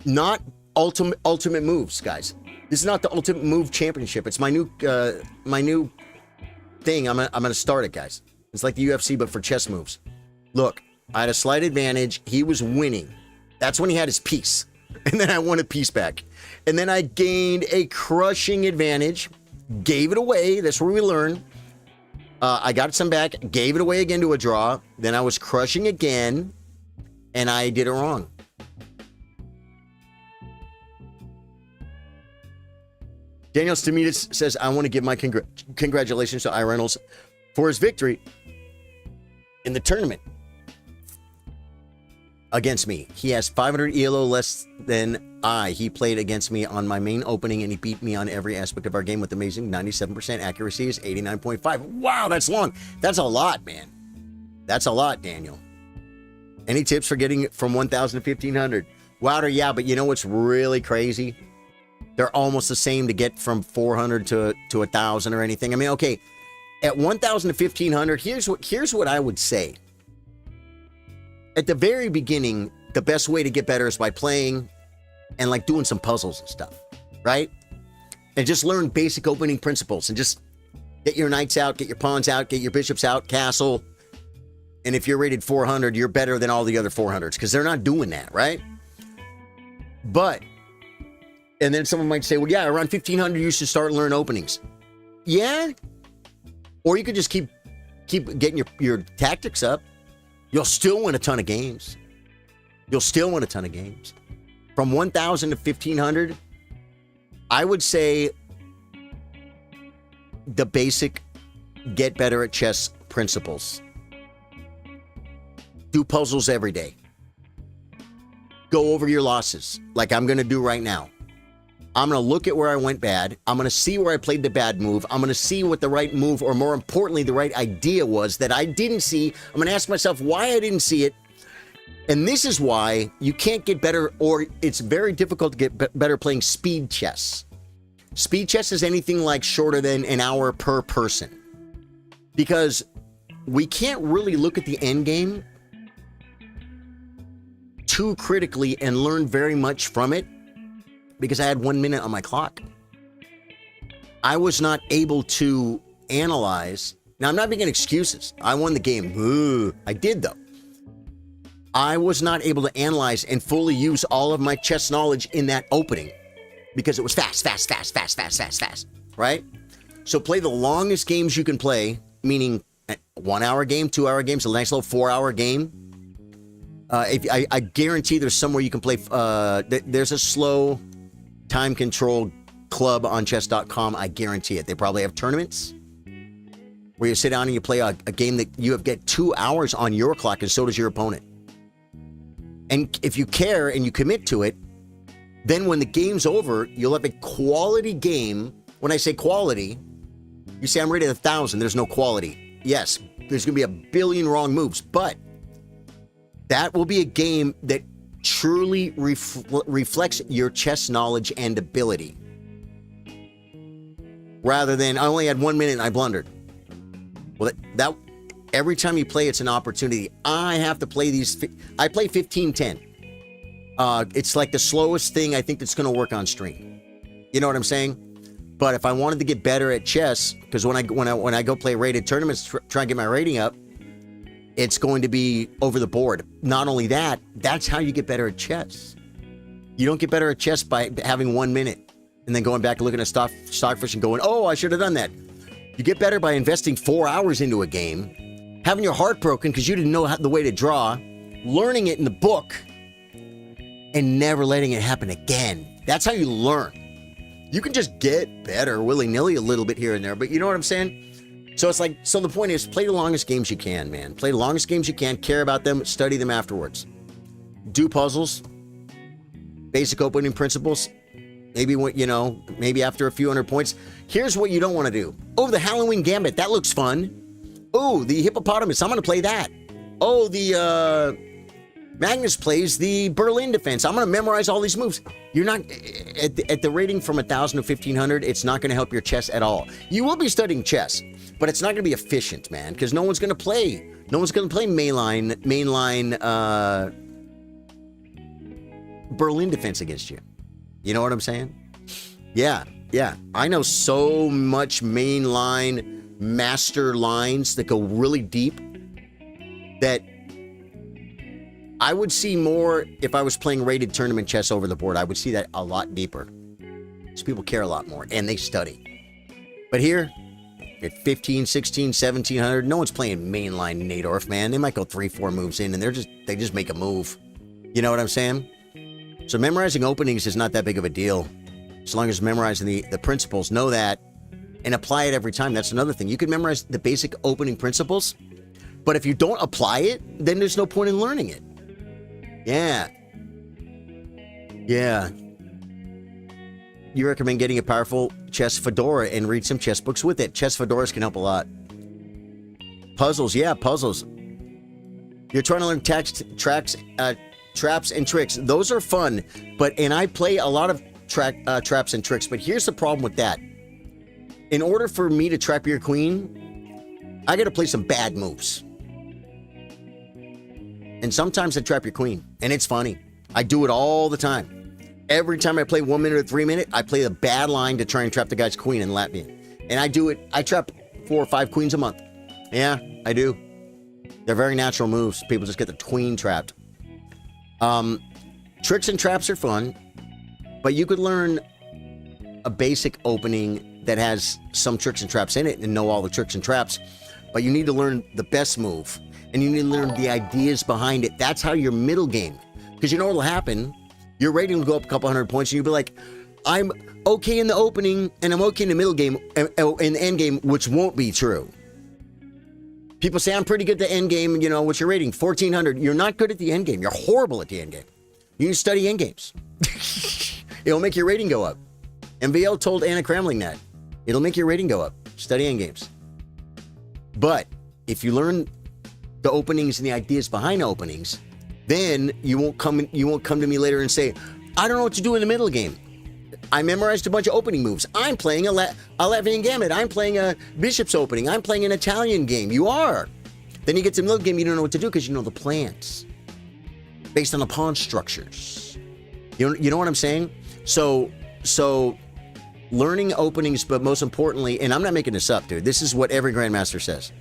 not ultimate moves, guys. This is not the Ultimate Move Championship. It's my new thing. I'm gonna start it, guys. It's like the UFC, but for chess moves. Look, I had a slight advantage. He was winning. That's when he had his piece. And then I won a piece back. And then I gained a crushing advantage. Gave it away. That's where we learn. I got some back. Gave it away again to a draw. Then I was crushing again. And I did it wrong. Daniel Stamides says, I want to give my congratulations to I Reynolds for his victory in the tournament against me. He has 500 ELO less than I. He played against me on my main opening, and he beat me on every aspect of our game with amazing 97% accuracy is 89.5. Wow, that's long. That's a lot, man. That's a lot, Daniel. Any tips for getting it from 1,000 to 1,500? Wilder, yeah, but you know what's really crazy? They're almost the same to get from 400 to 1,000 or anything. I mean, okay, at 1,000 to 1,500, here's what I would say. At the very beginning, the best way to get better is by playing and like doing some puzzles and stuff, right? And just learn basic opening principles and just get your knights out, get your pawns out, get your bishops out, castle. And if you're rated 400, you're better than all the other 400s because they're not doing that, right? But, and then someone might say, well, yeah, around 1,500, you should start learning openings. Yeah. Or you could just keep getting your tactics up. You'll still win a ton of games. You'll still win a ton of games. From 1,000 to 1,500, I would say the basic get better at chess principles. Do puzzles every day. Go over your losses like I'm going to do right now. I'm going to look at where I went bad. I'm going to see where I played the bad move. I'm going to see what the right move, or more importantly, the right idea was that I didn't see. I'm going to ask myself why I didn't see it. And this is why you can't get better, or it's very difficult to get better playing speed chess. Speed chess is anything like shorter than an hour per person. Because we can't really look at the end game too critically and learn very much from it. Because I had 1 minute on my clock. I was not able to analyze. Now, I'm not making excuses. I won the game. Ooh, I did, though. I was not able to analyze and fully use all of my chess knowledge in that opening because it was fast, right? So play the longest games you can play, meaning a 1 hour game, 2 hour games, a nice little 4 hour game. I guarantee there's somewhere you can play. There's a slow time control club on chess.com. I guarantee it. They probably have tournaments where you sit down and you play a game that you get 2 hours on your clock, and so does your opponent. And if you care and you commit to it, then when the game's over, you'll have a quality game. When I say quality, you say I'm rated 1,000. There's no quality. Yes, there's going to be a billion wrong moves, but that will be a game that truly reflects your chess knowledge and ability. Rather than, I only had 1 minute and I blundered. Well, that every time you play, it's an opportunity. I have to play these. I play 15-10. It's like the slowest thing I think that's going to work on stream. You know what I'm saying? But if I wanted to get better at chess, because when I go play rated tournaments, try and get my rating up, it's going to be over the board. Not only that, that's how you get better at chess. You don't get better at chess by having 1 minute and then going back and looking at Stockfish and going, oh, I should have done that. You get better by investing 4 hours into a game, having your heart broken because you didn't know the way to draw, learning it in the book, and never letting it happen again. That's how you learn. You can just get better willy-nilly a little bit here and there, but you know what I'm saying? So it's like, so the point is, play the longest games you can, man. Play the longest games you can, care about them, study them afterwards. Do puzzles, basic opening principles, maybe after a few hundred points. Here's what you don't want to do. Oh, the Halloween Gambit, that looks fun. Oh, the hippopotamus, I'm going to play that. oh, the Magnus plays the Berlin defense. I'm going to memorize all these moves. You're not, at the rating from 1,000 to 1,500, it's not going to help your chess at all. You will be studying chess, but it's not going to be efficient, man, because no one's going to play mainline Berlin defense against you. You know what I'm saying? Yeah. I know so much mainline master lines that go really deep that I would see more if I was playing rated tournament chess over the board. I would see that a lot deeper. Because people care a lot more, and they study. But here, at 15, 16, 1,700, no one's playing mainline Nadorf, man. They might go 3-4 moves in, and they just make a move. You know what I'm saying? So memorizing openings is not that big of a deal. As long as memorizing the principles, know that, and apply it every time. That's another thing. You can memorize the basic opening principles, but if you don't apply it, then there's no point in learning it. Yeah. You recommend getting a powerful chess fedora and read some chess books with it. Chess fedoras can help a lot. Puzzles, yeah, puzzles. You're trying to learn traps and tricks. Those are fun, and I play a lot of traps and tricks, but here's the problem with that. In order for me to trap your queen, I got to play some bad moves. And sometimes I trap your queen, and it's funny. I do it all the time. Every time I play 1 minute or 3 minute, I play the bad line to try and trap the guy's queen in Latvia. And I do it, I trap 4 or 5 queens a month. Yeah, I do. They're very natural moves. People just get the queen trapped. Tricks and traps are fun, but you could learn a basic opening that has some tricks and traps in it and know all the tricks and traps. But you need to learn the best move. And you need to learn the ideas behind it. That's how your middle game. Because you know what will happen? Your rating will go up a couple hundred points, and you'll be like, I'm okay in the opening, and I'm okay in the middle game, in the end game, which won't be true. People say, I'm pretty good at the end game, you know, what's your rating? 1,400. You're not good at the end game. You're horrible at the end game. You need to study end games. It'll make your rating go up. MVL told Anna Kramling that. It'll make your rating go up. Study end games. But if you learn the openings and the ideas behind openings, then you won't come to me later and say, I don't know what to do in the middle game. I memorized a bunch of opening moves. I'm playing a Latvian Gambit. I'm playing a Bishop's opening. I'm playing an Italian game. You are. Then you get to the middle game, you don't know what to do because you know the plans based on the pawn structures. You know what I'm saying? So learning openings, but most importantly, and I'm not making this up, dude. This is what every grandmaster says.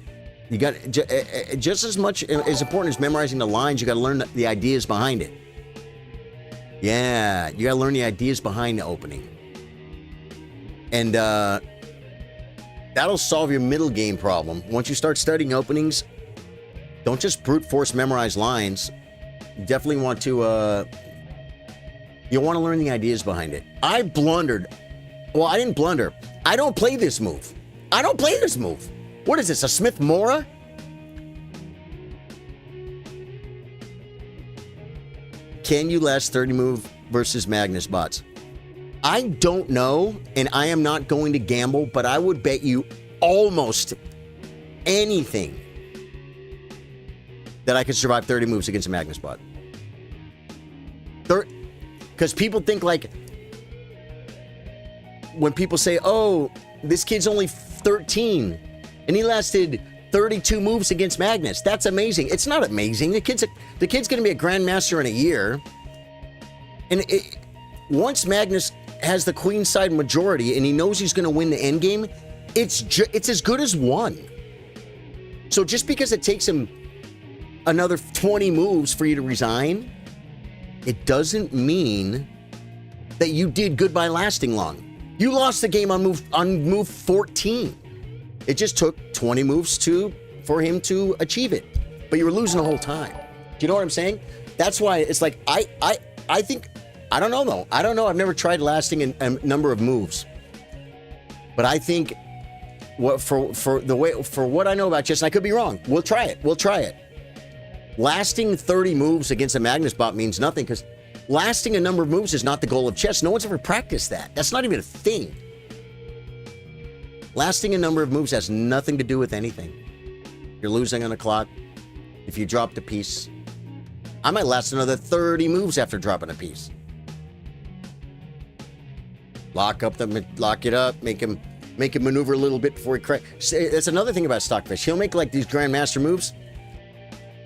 You got just as much as important as memorizing the lines. You got to learn the ideas behind it. Yeah, you got to learn the ideas behind the opening, and that'll solve your middle game problem. Once you start studying openings, don't just brute force memorize lines. You definitely want to. You want to learn the ideas behind it. I blundered. Well, I didn't blunder. I don't play this move. What is this, a Smith Mora? Can you last 30 move versus Magnus bots? I don't know, and I am not going to gamble, but I would bet you almost anything that I could survive 30 moves against a Magnus bot. Because people think like, when people say, oh, this kid's only 13, and he lasted 32 moves against Magnus. That's amazing. It's not amazing. The kid's going to be a grandmaster in a year. And once Magnus has the queen side majority and he knows he's going to win the end game, it's as good as won. So just because it takes him another 20 moves for you to resign, it doesn't mean that you did good by lasting long. You lost the game on move 14. It just took 20 moves for him to achieve it. But you were losing the whole time. Do you know what I'm saying? That's why it's like, I think, I don't know though. I don't know. I've never tried lasting a number of moves. But I think for what I know about chess, and I could be wrong. We'll try it. Lasting 30 moves against a Magnus bot means nothing because lasting a number of moves is not the goal of chess. No one's ever practiced that. That's not even a thing. Lasting a number of moves has nothing to do with anything. You're losing on the clock. if you dropped a piece. I might last another 30 moves after dropping a piece. Lock it up, make him maneuver a little bit before he cracks. That's another thing about Stockfish. He'll make like these grandmaster moves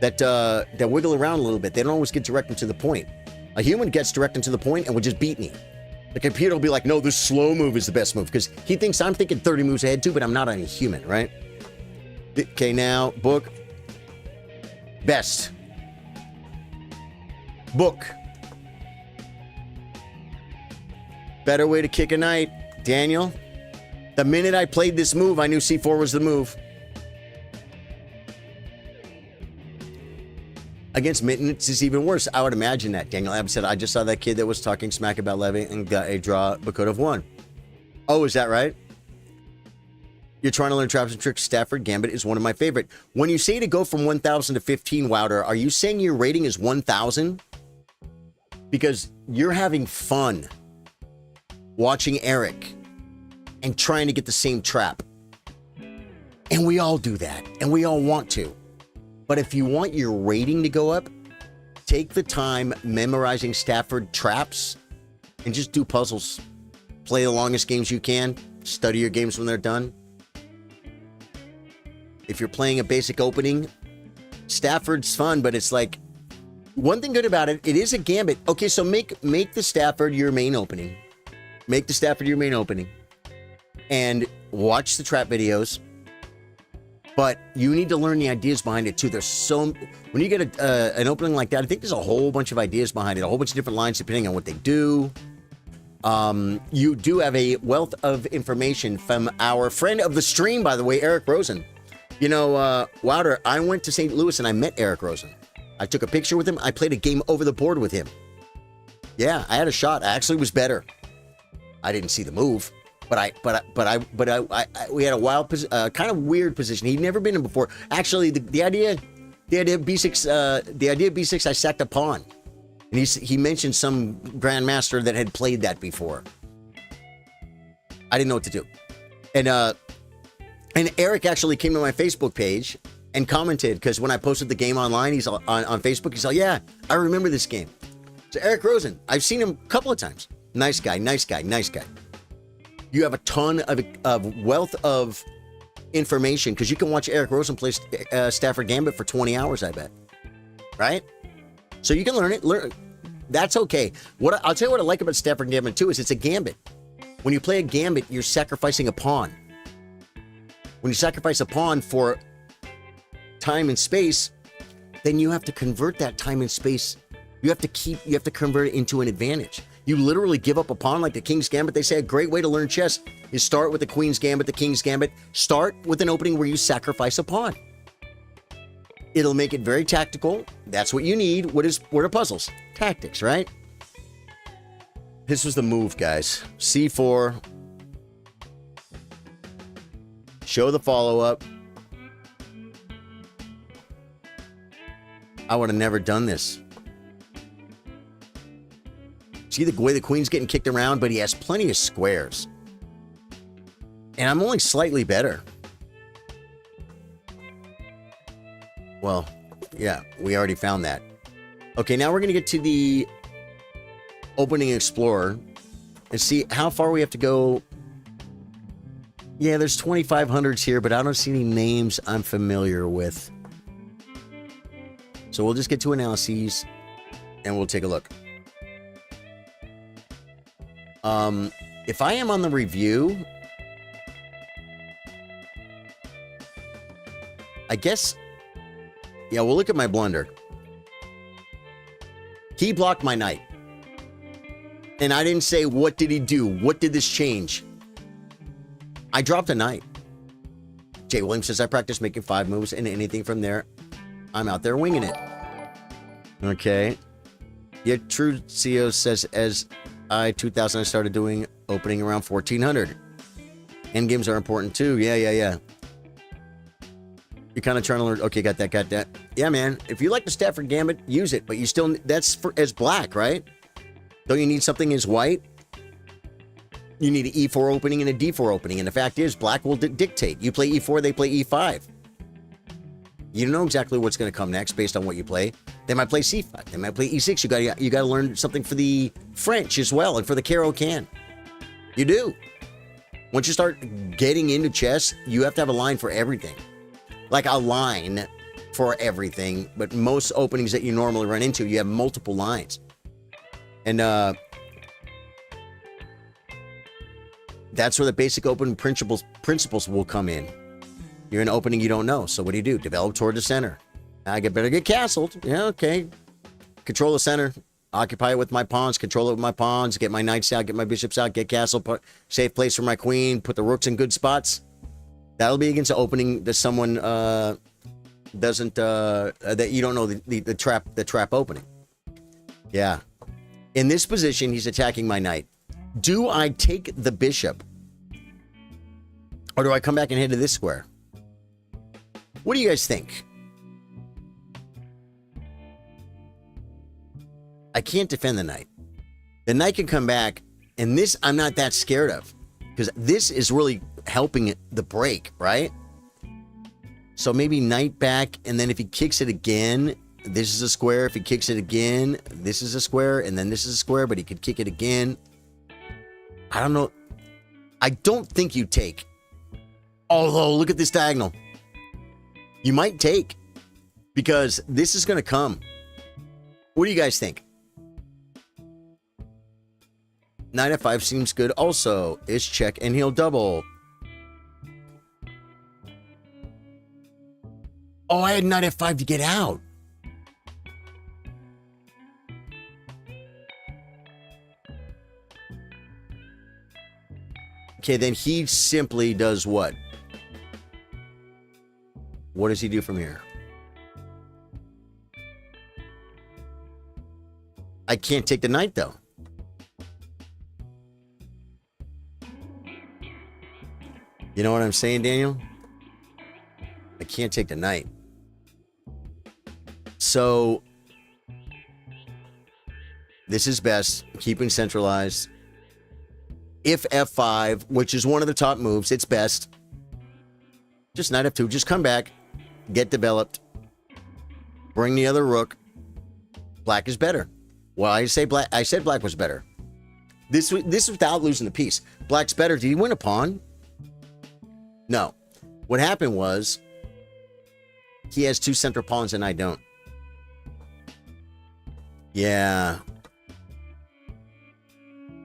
that wiggle around a little bit. They don't always get direct and to the point. A human gets direct and to the point and will just beat me. The computer will be like, no, this slow move is the best move, because he thinks I'm thinking 30 moves ahead too, but I'm not a human, right? Okay, now, book. Best. Book. Better way to kick a knight. Daniel, the minute I played this move, I knew C4 was the move. Against Mitten, it's even worse. I would imagine that. Daniel Abbott said, I just saw that kid that was talking smack about Levy and got a draw but could have won. Oh, is that right? You're trying to learn traps and tricks. Stafford Gambit is one of my favorite. When you say to go from 1,000 to 15, Wouter, are you saying your rating is 1,000? Because you're having fun watching Eric and trying to get the same trap. And we all do that. And we all want to. But if you want your rating to go up, take the time memorizing Stafford traps and just do puzzles. Play the longest games you can. Study your games when they're done. If you're playing a basic opening, Stafford's fun, but it's like, one thing good about it, it is a gambit. Okay, so make the Stafford your main opening. Make the Stafford your main opening. And watch the trap videos. But you need to learn the ideas behind it too. There's so, when you get an opening like that, I think there's a whole bunch of ideas behind it, a whole bunch of different lines depending on what they do. You do have a wealth of information from our friend of the stream, by the way, Eric Rosen. You know, Wouter, I went to St. Louis and I met Eric Rosen. I took a picture with him. I played a game over the board with him. Yeah, I had a shot. I actually was better. I didn't see the move. But we had a wild, kind of weird position. He'd never been in before. Actually, the idea of B6, I sacked a pawn, and he mentioned some grandmaster that had played that before. I didn't know what to do, and Eric actually came to my Facebook page and commented, because when I posted the game online, he's on Facebook. He's like, "Yeah, I remember this game." So Eric Rosen, I've seen him a couple of times. Nice guy, nice guy, nice guy. You have a ton of wealth of information, because you can watch Eric Rosen play Stafford Gambit for 20 hours, I bet. Right? So you can learn it. That's okay. I'll tell you what I like about Stafford Gambit too is it's a gambit. When you play a gambit, you're sacrificing a pawn. When you sacrifice a pawn for time and space, then you have to convert that time and space. You have to convert it into an advantage. You literally give up a pawn like the King's Gambit. They say a great way to learn chess is start with the Queen's Gambit, the King's Gambit. Start with an opening where you sacrifice a pawn. It'll make it very tactical. That's what you need. What are puzzles? Tactics, right? This was the move, guys. C4. Show the follow-up. I would have never done this. See the way the queen's getting kicked around, but he has plenty of squares. And I'm only slightly better. Well, yeah, we already found that. Okay, now we're going to get to the opening explorer and see how far we have to go. Yeah, there's 2,500s here, but I don't see any names I'm familiar with. So we'll just get to analyses and we'll take a look. If I am on the review, I guess, yeah, we'll look at my blunder. He blocked my knight. And I didn't say, what did he do? What did this change? I dropped a knight. Jay Williams says, I practice making 5 moves, and anything from there, I'm out there winging it. Okay. Yeah, True CEO says, as 2000, I started doing opening around 1400. Endgames are important too. Yeah. You're kind of trying to learn. Okay, got that. Yeah, man. If you like the Stafford Gambit, use it. But you still, that's for as black, right? Don't you need something as white? You need an E4 opening and a D4 opening. And the fact is, black will dictate. You play E4, they play E5. You don't know exactly what's going to come next based on what you play. They might play c5. They might play e6. You got to learn something for the French as well and for the Caro-Can. You do. Once you start getting into chess, you have to have a line for everything. Like a line for everything, but most openings that you normally run into, you have multiple lines. And that's where the basic open principles will come in. You're in an opening you don't know, so what do? Develop toward the center. I better get castled. Yeah, okay. Control the center. Occupy it with my pawns. Control it with my pawns. Get my knights out. Get my bishops out. Get castle. Put safe place for my queen. Put the rooks in good spots. That'll be against an opening that someone doesn't that you don't know the trap opening. Yeah. In this position, he's attacking my knight. Do I take the bishop? Or do I come back and head to this square? What do you guys think? I can't defend the knight. The knight can come back, and this I'm not that scared of. Because this is really helping the break, right? So maybe knight back, and then if he kicks it again, this is a square. If he kicks it again, this is a square, and then this is a square, but he could kick it again. I don't know. I don't think you take. Although, look at this diagonal. You might take, because this is going to come. What do you guys think? Knight f5 seems good. Also, is check, and he'll double. Oh, I had knight f5 to get out. Okay, then he simply does what? What does he do from here? I can't take the knight, though. You know what I'm saying, Daniel? I can't take the knight. So, this is best. Keeping centralized. If f5, which is one of the top moves, it's best. Just knight f2. Just come back. Get developed. Bring the other rook. Black is better. Well, I said black was better. This without losing the piece. Black's better. Did he win a pawn? No. What happened was he has two central pawns and I don't. Yeah.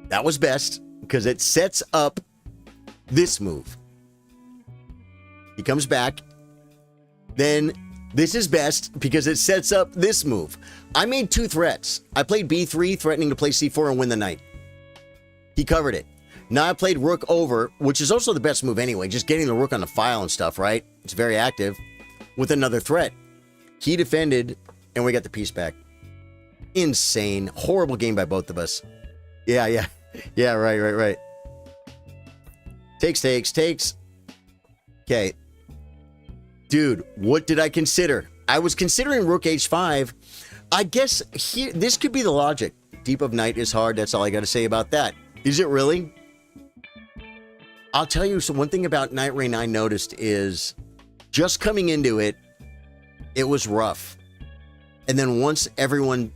That was best because it sets up this move. He comes back. Then this is best because it sets up this move. I made two threats. I played b3, threatening to play c4 and win the knight. He covered it. Now I played rook over, which is also the best move anyway, just getting the rook on the file and stuff, right? It's very active, with another threat. He defended, and we got the piece back. Insane. Horrible game by both of us. Yeah. Yeah, right. Takes. Okay. Dude, what did I consider? I was considering rook h5. I guess here, this could be the logic. Deep of knight is hard. That's all I got to say about that. Is it really? I'll tell you, so one thing about Knight Reign I noticed is just coming into it, it was rough. And then once everyone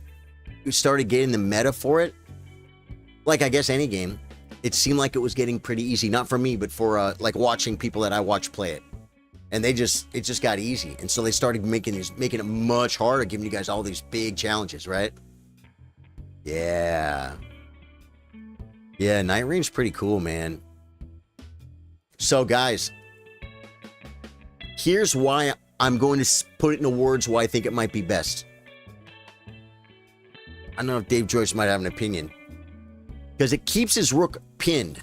started getting the meta for it, like I guess any game, it seemed like it was getting pretty easy. Not for me, but for like watching people that I watch play it. And it just got easy. And so they started making it much harder, giving you guys all these big challenges, right? Yeah. Yeah, Knight Reign's pretty cool, man. So, guys, here's why I'm going to put it into words why I think it might be best. I don't know if Dave Joyce might have an opinion. Because it keeps his rook pinned.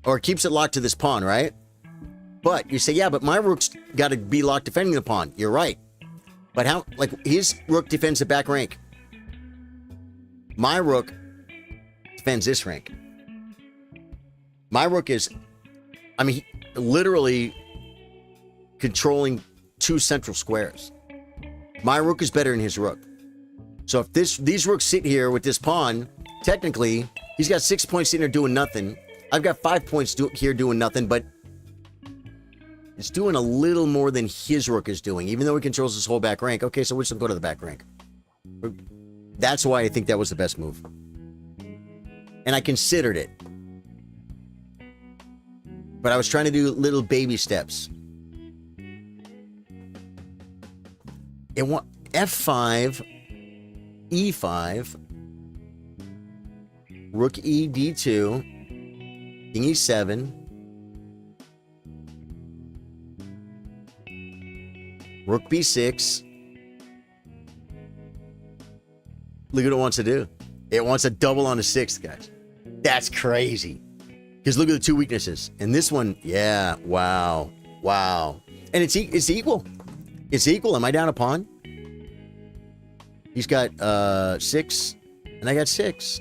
Or it keeps it locked to this pawn, right? But you say, yeah, but my rook's got to be locked defending the pawn. You're right. But how, like, his rook defends the back rank. My rook defends this rank. My rook is, I mean, literally controlling two central squares. My rook is better than his rook. So if these rooks sit here with this pawn, technically, he's got 6 points sitting there doing nothing. I've got 5 points here doing nothing, but It's doing a little more than his rook is doing, even though he controls his whole back rank. Okay, so we'll just go to the back rank. That's why I think that was the best move. And I considered it. But I was trying to do little baby steps. It want F5, E5, Rook E, D2, King E7, Rook B6. Look what it wants to do. It wants a double on the 6th, guys. That's crazy. Because look at the 2 weaknesses. And this one, yeah, wow. Wow. And it's equal. It's equal. Am I down a pawn? He's got 6, and I got 6.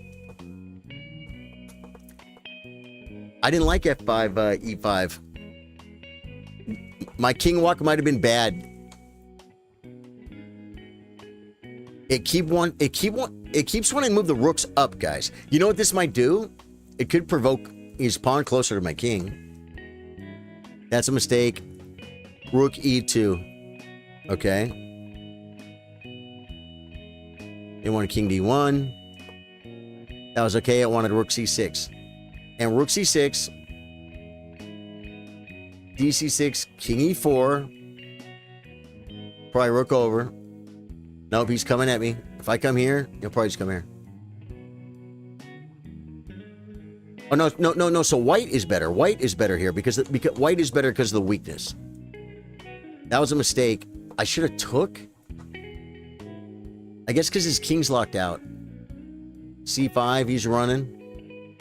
I didn't like F5, E5. My king walk might have been bad. It keeps wanting to move the rooks up, guys. You know what this might do? It could provoke his pawn closer to my king. That's a mistake. Rook E2. Okay. It wanted king D1. That was okay. It wanted rook C6. And rook C6. DC6. King E4. Probably rook over. Nope, he's coming at me. If I come here, he'll probably just come here. Oh, no. So white is better. White is better here because white is better because of the weakness. That was a mistake. I should have took. I guess because his king's locked out. C5, he's running.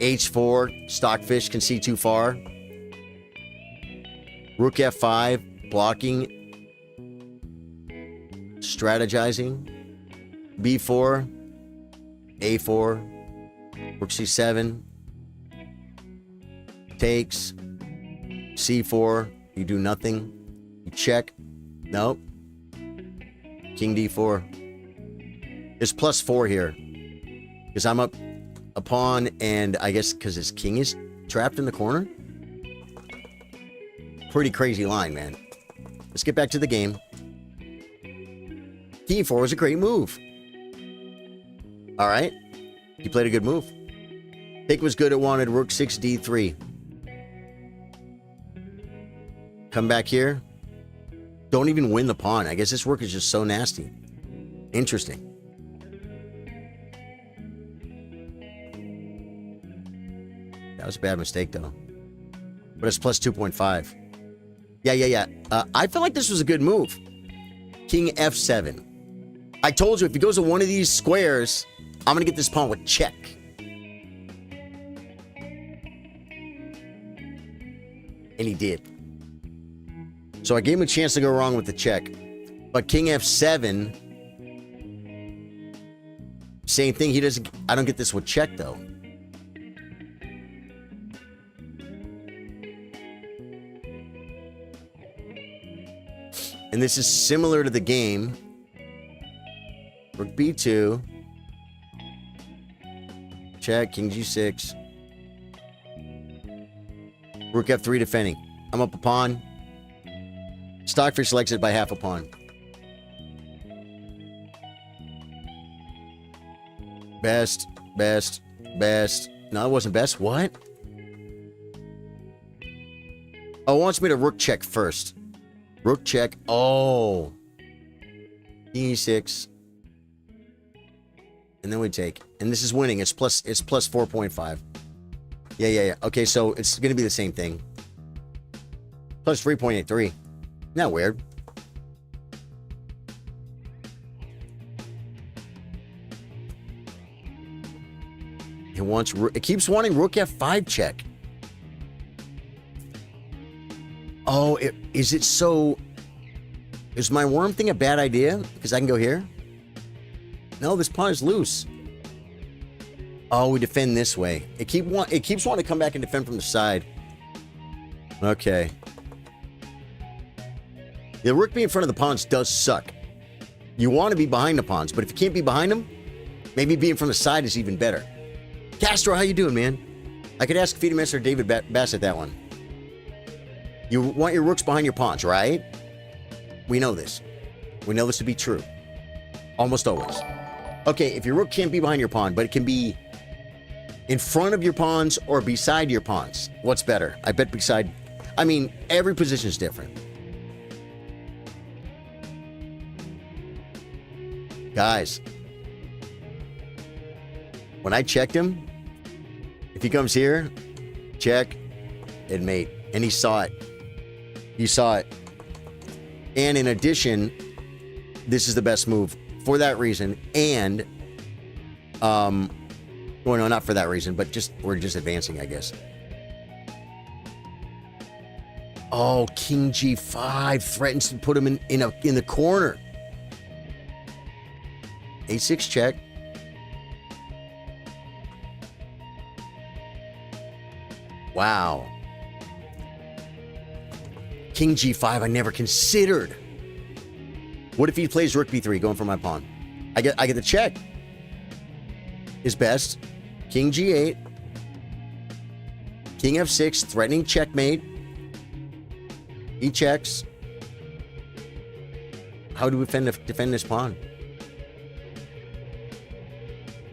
H4, Stockfish can see too far. Rook F5, blocking. Strategizing. B4. A4. Rook C7. Takes. C4. You do nothing. You check. Nope. King D4. There's +4 here. Because I'm up a pawn, and I guess because his king is trapped in the corner. Pretty crazy line, man. Let's get back to the game. King E4 was a great move. All right. He played a good move. Take was good. It wanted rook 6 D3. Come back here. Don't even win the pawn. I guess this rook is just so nasty. Interesting. That was a bad mistake, though. But it's +2.5. Yeah. I felt like this was a good move. King F7. I told you, if he goes to one of these squares, I'm going to get this pawn with check. And he did. So I gave him a chance to go wrong with the check. But King F7, same thing. He doesn't. I don't get this with check, though. And this is similar to the game. Rook B2. Check. King G6. Rook F3 defending. I'm up a pawn. Stockfish likes it by half a pawn. Best. No, it wasn't best. What? Oh, it wants me to rook check first. Rook check. Oh. King E6. And then we take. And this is winning. It's plus 4.5. Yeah. Okay, so it's going to be the same thing. Plus 3.83. Isn't that weird? It keeps wanting rook F5 check. Oh, is it so... Is my worm thing a bad idea? Because I can go here? No, this pawn is loose. Oh, we defend this way. It keeps wanting to come back and defend from the side. Okay. The rook being in front of the pawns does suck. You want to be behind the pawns, but if you can't be behind them, maybe being from the side is even better. Castro, how you doing, man? I could ask Feedemaster David Bassett that one. You want your rooks behind your pawns, right? We know this. We know this to be true. Almost always. Okay, if your rook can't be behind your pawn, but it can be in front of your pawns or beside your pawns, what's better? I bet beside. I mean, every position is different. Guys, when I checked him, if he comes here, check, and mate. And he saw it. He saw it. And in addition, this is the best move for that reason. And, well, no, not for that reason, but just, we're just advancing, I guess. Oh, King G5 threatens to put him in the corner. A6 check. Wow. King G5, I never considered. What if he plays Rook B3, going for my pawn? I get the check. Is best. King G8. King F6, threatening checkmate. He checks. How do we defend this pawn?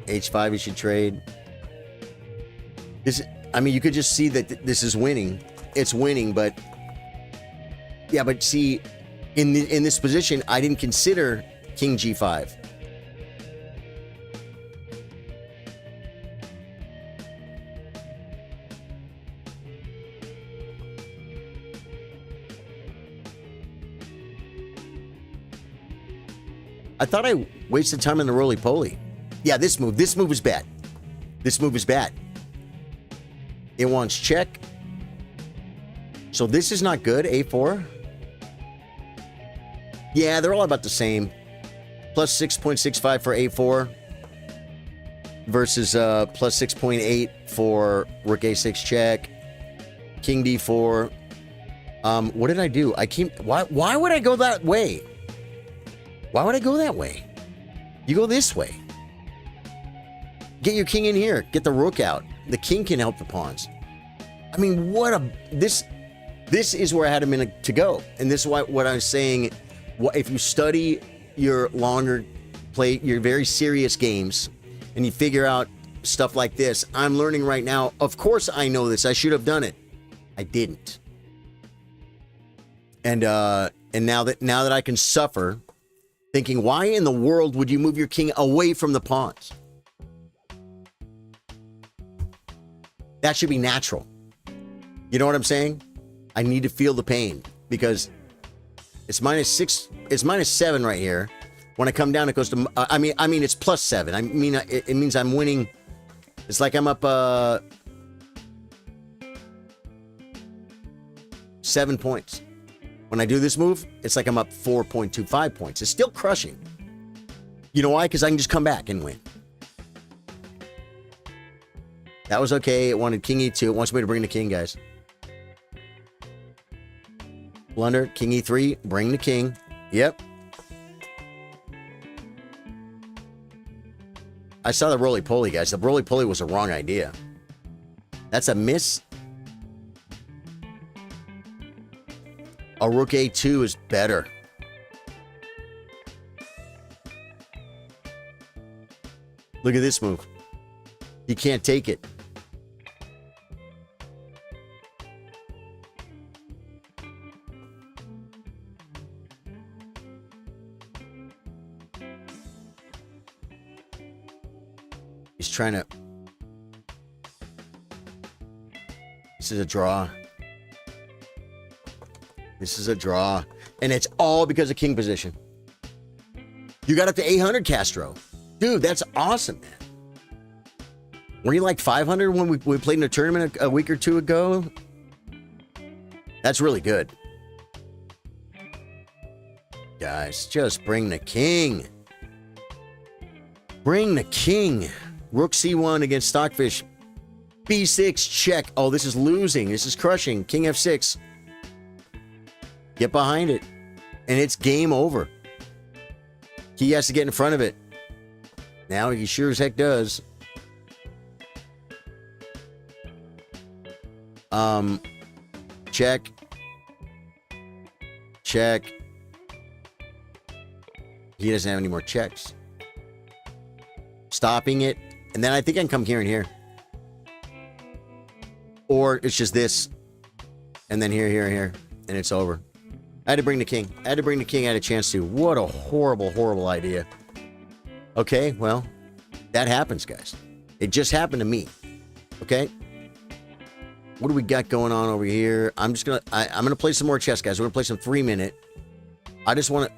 H5, he should trade. This, I mean, you could just see that this is winning. It's winning, but yeah, but see, in this position, I didn't consider King G5. I thought I wasted time in the roly-poly. Yeah, this move is bad. This move is bad. It wants check. So this is not good, A4. Yeah, they're all about the same. Plus 6.65 for A4 versus plus 6.8 for Rook A6 check. King D4. What did I do? Why would I go that way? Why would I go that way? You go this way. Get your king in here. Get the rook out. The king can help the pawns. I mean, this is where I had a minute to go. And this is what I was saying. If you study your your very serious games, and you figure out stuff like this, I'm learning right now. Of course I know this. I should have done it. I didn't. And now that I can suffer, thinking, why in the world would you move your king away from the pawns? That should be natural. You know what I'm saying? I need to feel the pain because it's -6, it's -7 right here. When I come down, it goes to, I mean, it's +7. I mean, it means I'm winning. It's like I'm up 7 points. When I do this move, it's like I'm up 4.25 points. It's still crushing. You know why? Because I can just come back and win. That was okay. It wanted King E2. It wants me to bring the king, guys. Blunder, King E3, bring the king. Yep. I saw the roly-poly, guys. The roly-poly was a wrong idea. That's a miss. A Rook A2 is better. Look at this move. He can't take it. He's trying to... This is a draw. This is a draw. And it's all because of king position. You got up to 800, Castro. Dude, that's awesome, man. Were you like 500 when we played in a tournament a week or two ago? That's really good. Guys, just bring the king. Bring the king. Rook C1 against Stockfish. B6 check. Oh, this is losing. This is crushing. King F6. Get behind it. And it's game over. He has to get in front of it. Now he sure as heck does. Check. Check. He doesn't have any more checks. Stopping it. And then I think I can come here and here. Or it's just this. And then here, here, here. And it's over. I had to bring the king. I had a chance to. What a horrible, horrible idea. Okay, well, that happens, guys. It just happened to me. Okay? What do we got going on over here? I'm gonna play some more chess, guys. We're gonna play some 3-minute. I just want to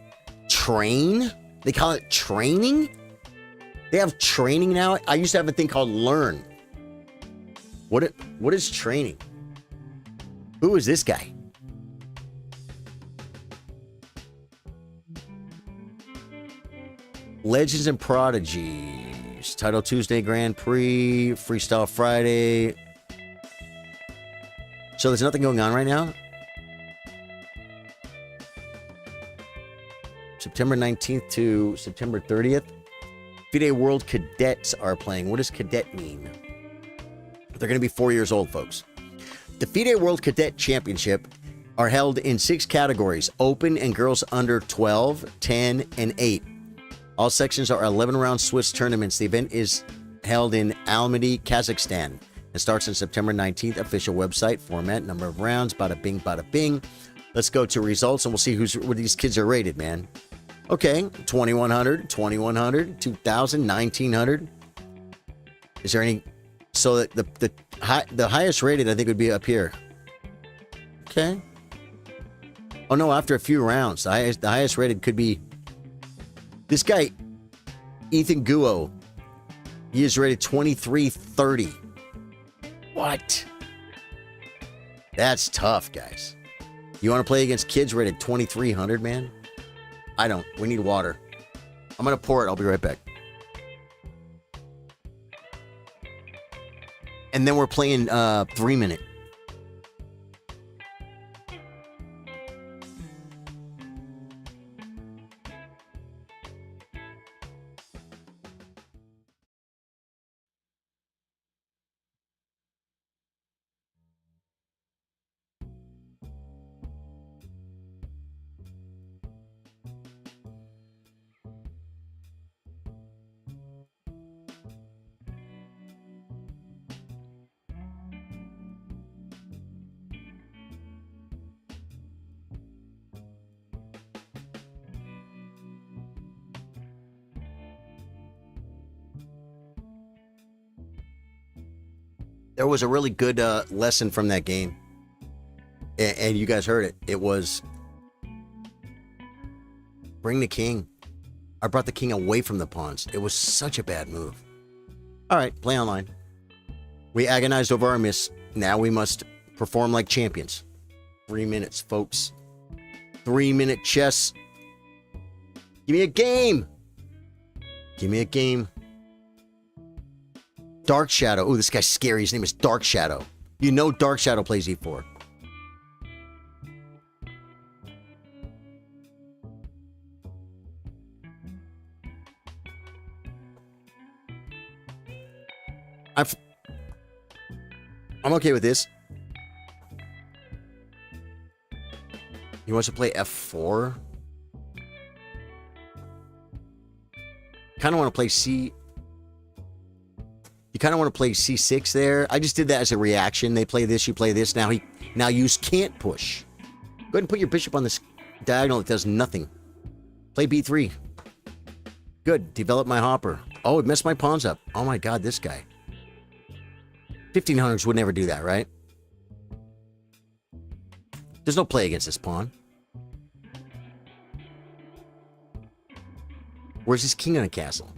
train. They call it training? They have training now? I used to have a thing called learn. What is training? Who is this guy? Legends and Prodigies. Title Tuesday Grand Prix. Freestyle Friday. So there's nothing going on right now? September 19th to September 30th. FIDE World Cadets are playing. What does cadet mean? They're going to be 4 years old, folks. The FIDE World Cadet Championship are held in 6 categories. Open and girls under 12, 10, and 8. All sections are 11-round Swiss tournaments. The event is held in Almaty, Kazakhstan. It starts on September 19th. Official website, format, number of rounds, bada bing, bada bing. Let's go to results and we'll see what these kids are rated, man. Okay, 2100, 2100, 2000, 1900. Is there any? So the highest rated I think would be up here. Okay. Oh no, after a few rounds, the highest rated could be this guy, Ethan Guo. He is rated 2330. What? That's tough, guys. You want to play against kids rated 2300, man? I don't. We need water. I'm going to pour it. I'll be right back. And then we're playing 3-minute. There was a really good lesson from that game. And you guys heard it. It was bring the king. I brought the king away from the pawns. It was such a bad move. All right, play online. We agonized over our miss. Now we must perform like champions. 3 minutes, folks. 3-minute chess. Give me a game. Give me a game. Dark Shadow. Oh, this guy's scary. His name is Dark Shadow. You know Dark Shadow plays E4. I'm okay with this. He wants to play F4. Kind of want to play C. You kind of want to play C6 there. I just did that as a reaction. They play this, you play this. Now you can't push. Go ahead and put your bishop on this diagonal. It does nothing. Play B3. Good. Develop my hopper. Oh, it messed my pawns up. Oh my god, this guy. 1500s would never do that, right? There's no play against this pawn. Where's his king on a castle?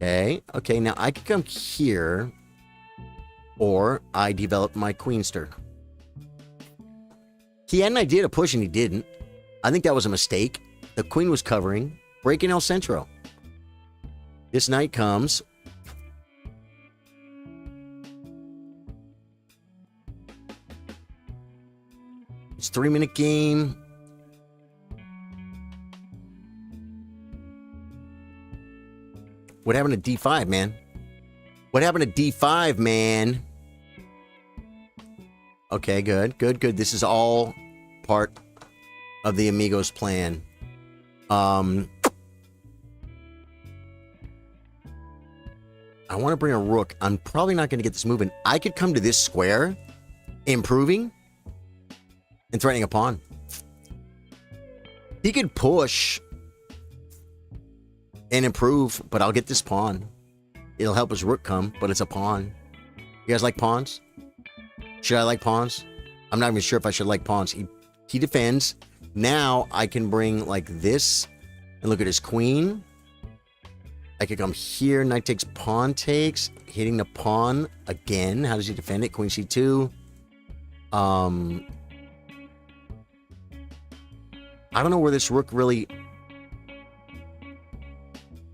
Okay, now I could come here, or I develop my queenster. He had an idea to push and he didn't. I think that was a mistake. The queen was covering, breaking El Centro. This knight comes. It's 3-minute game. What happened to D5, man? What happened to D5, man? Okay, good. This is all part of the Amigos plan. I want to bring a rook. I'm probably not going to get this moving. I could come to this square, improving, and threatening a pawn. He could push and improve, but I'll get this pawn. It'll help his rook come, but it's a pawn. You guys like pawns? Should I like pawns? I'm not even sure if I should like pawns. He defends. Now I can bring like this and look at his queen. I could come here. Knight takes, pawn takes. Hitting the pawn again. How does he defend it? Queen c2. I don't know where this rook really...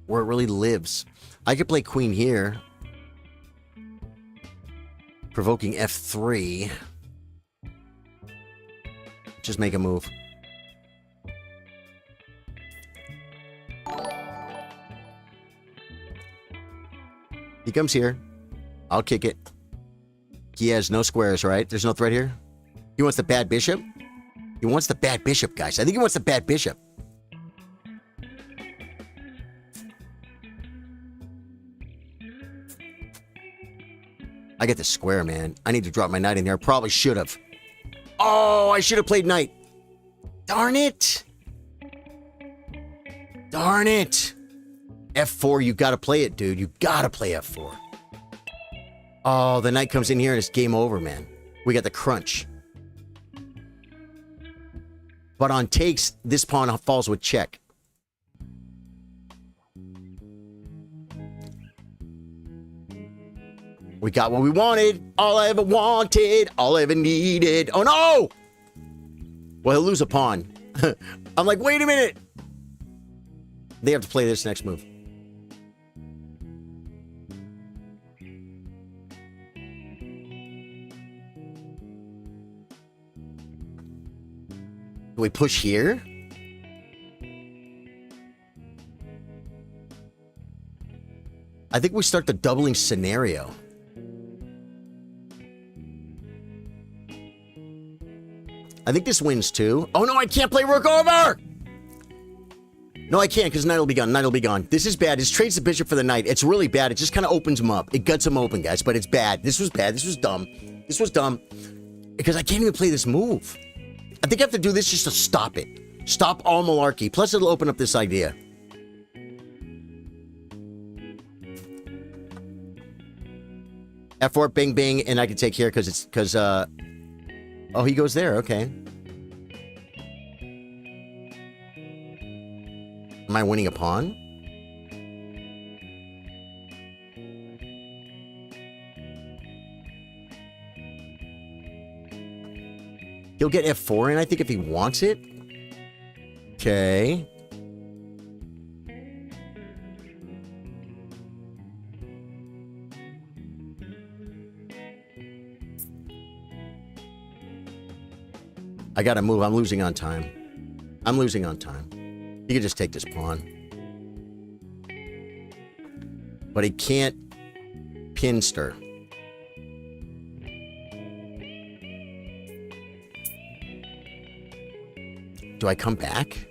where it really lives. I could play queen here. Provoking f3. Just make a move. He comes here. I'll kick it. He has no squares, right? There's no threat here. He wants the bad bishop. He wants the bad bishop, guys. I think he wants the bad bishop. I get the square, man. I need to drop my knight in there. I probably should have. Oh, I should have played knight. Darn it. Darn it. F4, you got to play it, dude. You got to play F4. Oh, the knight comes in here and it's game over, man. We got the crunch. But on takes, this pawn falls with check. We got what we wanted. All I ever wanted. All I ever needed. Oh, no! Well, he'll lose a pawn. I'm like, wait a minute. They have to play this next move. Do we push here? I think we start the doubling scenario. I think this wins too. Oh no, I can't play rook over! No, I can't because knight will be gone. Knight will be gone. This is bad. This trades the bishop for the knight. It's really bad. It just kind of opens him up. It guts him open, guys, but it's bad. This was bad. This was dumb. This was dumb because I can't even play this move. I think I have to do this just to stop it. Stop all malarkey. Plus, it'll open up this idea. F4, bing, bing, and I can take here because it's oh, he goes there. Okay. Am I winning a pawn? He'll get F4 in, I think, if he wants it. Okay. I gotta move. I'm losing on time. I'm losing on time. He could just take this pawn. But he can't pin stir. Do I come back?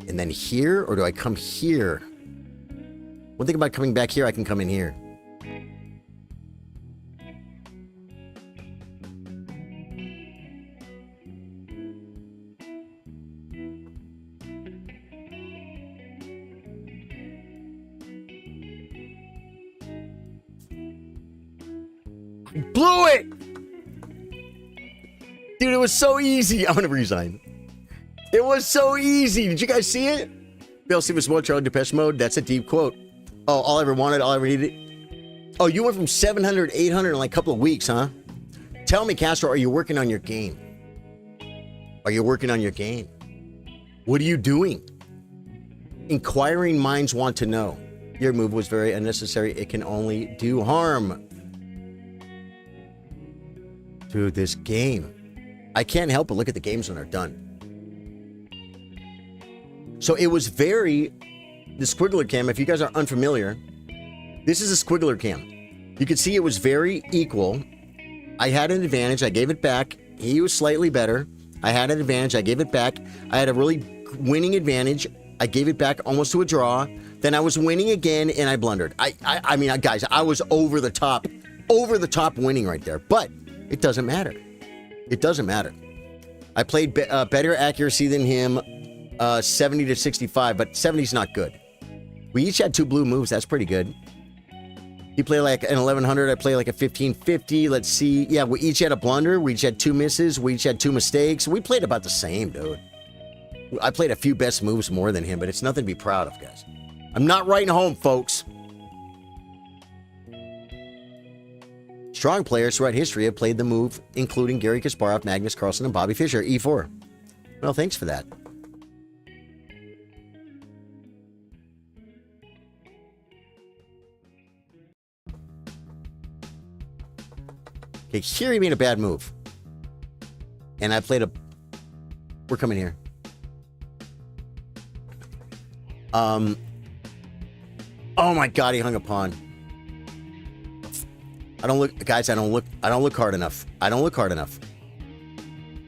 And then here? Or do I come here? One thing about coming back here, I can come in here. Blew it! Dude, it was so easy. I'm gonna resign. It was so easy. Did you guys see it? Bill Stevens Mode, Charlie Depeche Mode. That's a deep quote. Oh, all I ever wanted, all I ever needed. Oh, you went from 700, 800 in like a couple of weeks, huh? Tell me, Castro, are you working on your game? Are you working on your game? What are you doing? Inquiring minds want to know. Your move was very unnecessary. It can only do harm. Dude, this game. I can't help but look at the games when they're done. So it was very... The squiggler cam, if you guys are unfamiliar, this is a squiggler cam. You can see it was very equal. I had an advantage. I gave it back. He was slightly better. I had an advantage. I gave it back. I had a really winning advantage. I gave it back almost to a draw. Then I was winning again, and I blundered. I mean, guys, I was over the top winning right there. But it doesn't matter. It doesn't matter. I played better accuracy than him, 70 to 65, but 70's not good. We each had 2 blue moves. That's pretty good. He played like an 1100. I played like a 1550. Let's see. Yeah, we each had a blunder. We each had 2 misses. We each had 2 mistakes. We played about the same, dude. I played a few best moves more than him, but it's nothing to be proud of, guys. I'm not writing home, folks. Strong players throughout history have played the move, including Gary Kasparov, Magnus Carlsen, and Bobby Fischer. E4. Well, thanks for that. Okay, here he made a bad move. And I played a... We're coming here. Oh my God, he hung a pawn. I don't look... Guys, I don't look hard enough. I don't look hard enough.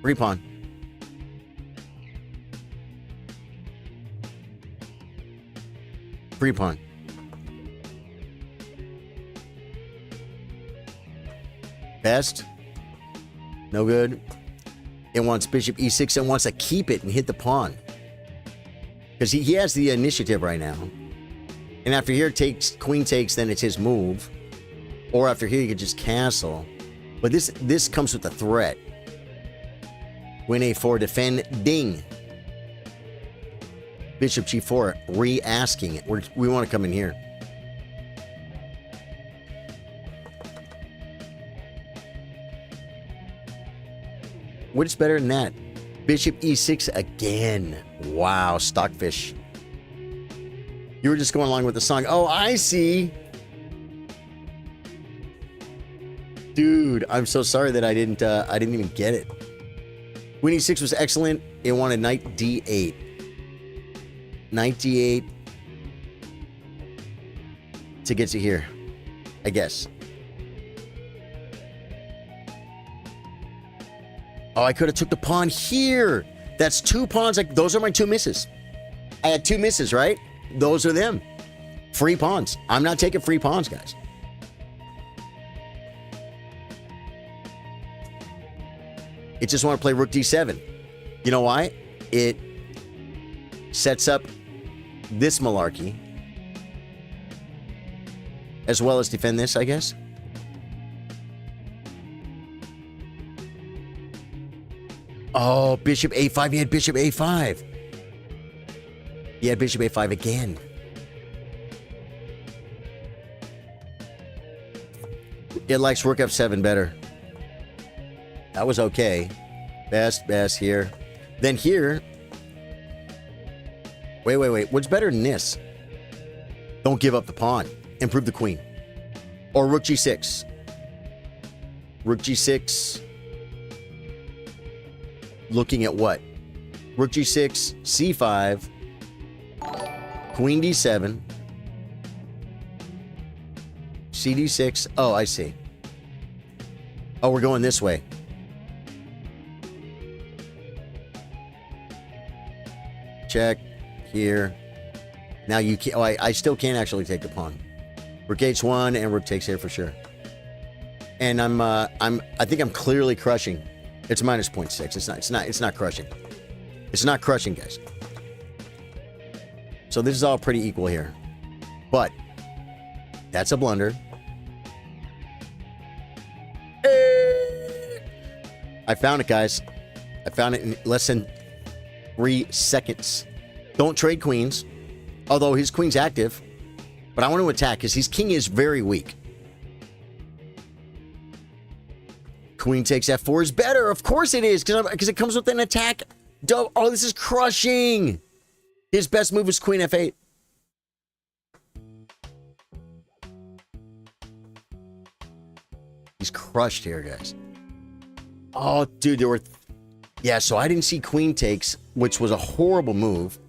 Free pawn. Free pawn. Best. No good. It wants bishop e6 and wants to keep it and hit the pawn. Because he has the initiative right now. And after here, queen takes, then it's his move. Or after here, you could just castle. But this comes with a threat. Queen a4, defend, ding. Bishop g4, re-asking it. We want to come in here. What is better than that? Bishop e6 again. Wow, stockfish. You were just going along with the song. Oh, I see. Dude, I'm so sorry that I didn't even get it. Queen e6 was excellent. It wanted knight d8. Knight d8 to get to here, I guess. Oh, I could have took the pawn here. That's 2 pawns. Those are my 2 misses. I had 2 misses, right? Those are them. Free pawns. I'm not taking free pawns, guys. It just want to play rook d7. You know why? It sets up this malarkey, as well as defend this, I guess. Oh, bishop a5. He had bishop a5. He had bishop a5 again. It likes rook f7 better. That was okay. Best here. Then here. Wait. What's better than this? Don't give up the pawn. Improve the queen. Or rook g6. Rook g6. Looking at what? Rook g6, c5, queen d7, cd6. Oh, I see. Oh, we're going this way. Check here. Now you can't. Oh, I still can't actually take the pawn. Rook h1 and rook takes here for sure. And I think I'm clearly crushing. It's minus 0.6. It's not crushing. It's not crushing, guys. So this is all pretty equal here. But that's a blunder. I found it, guys. I found it in less than 3 seconds. Don't trade queens. Although his queen's active. But I want to attack because his king is very weak. Queen takes f4 is better. Of course it is, because it comes with an attack. Oh, this is crushing. His best move is queen f8. He's crushed here, guys. Oh, dude, there were... Yeah, so I didn't see queen takes, which was a horrible move.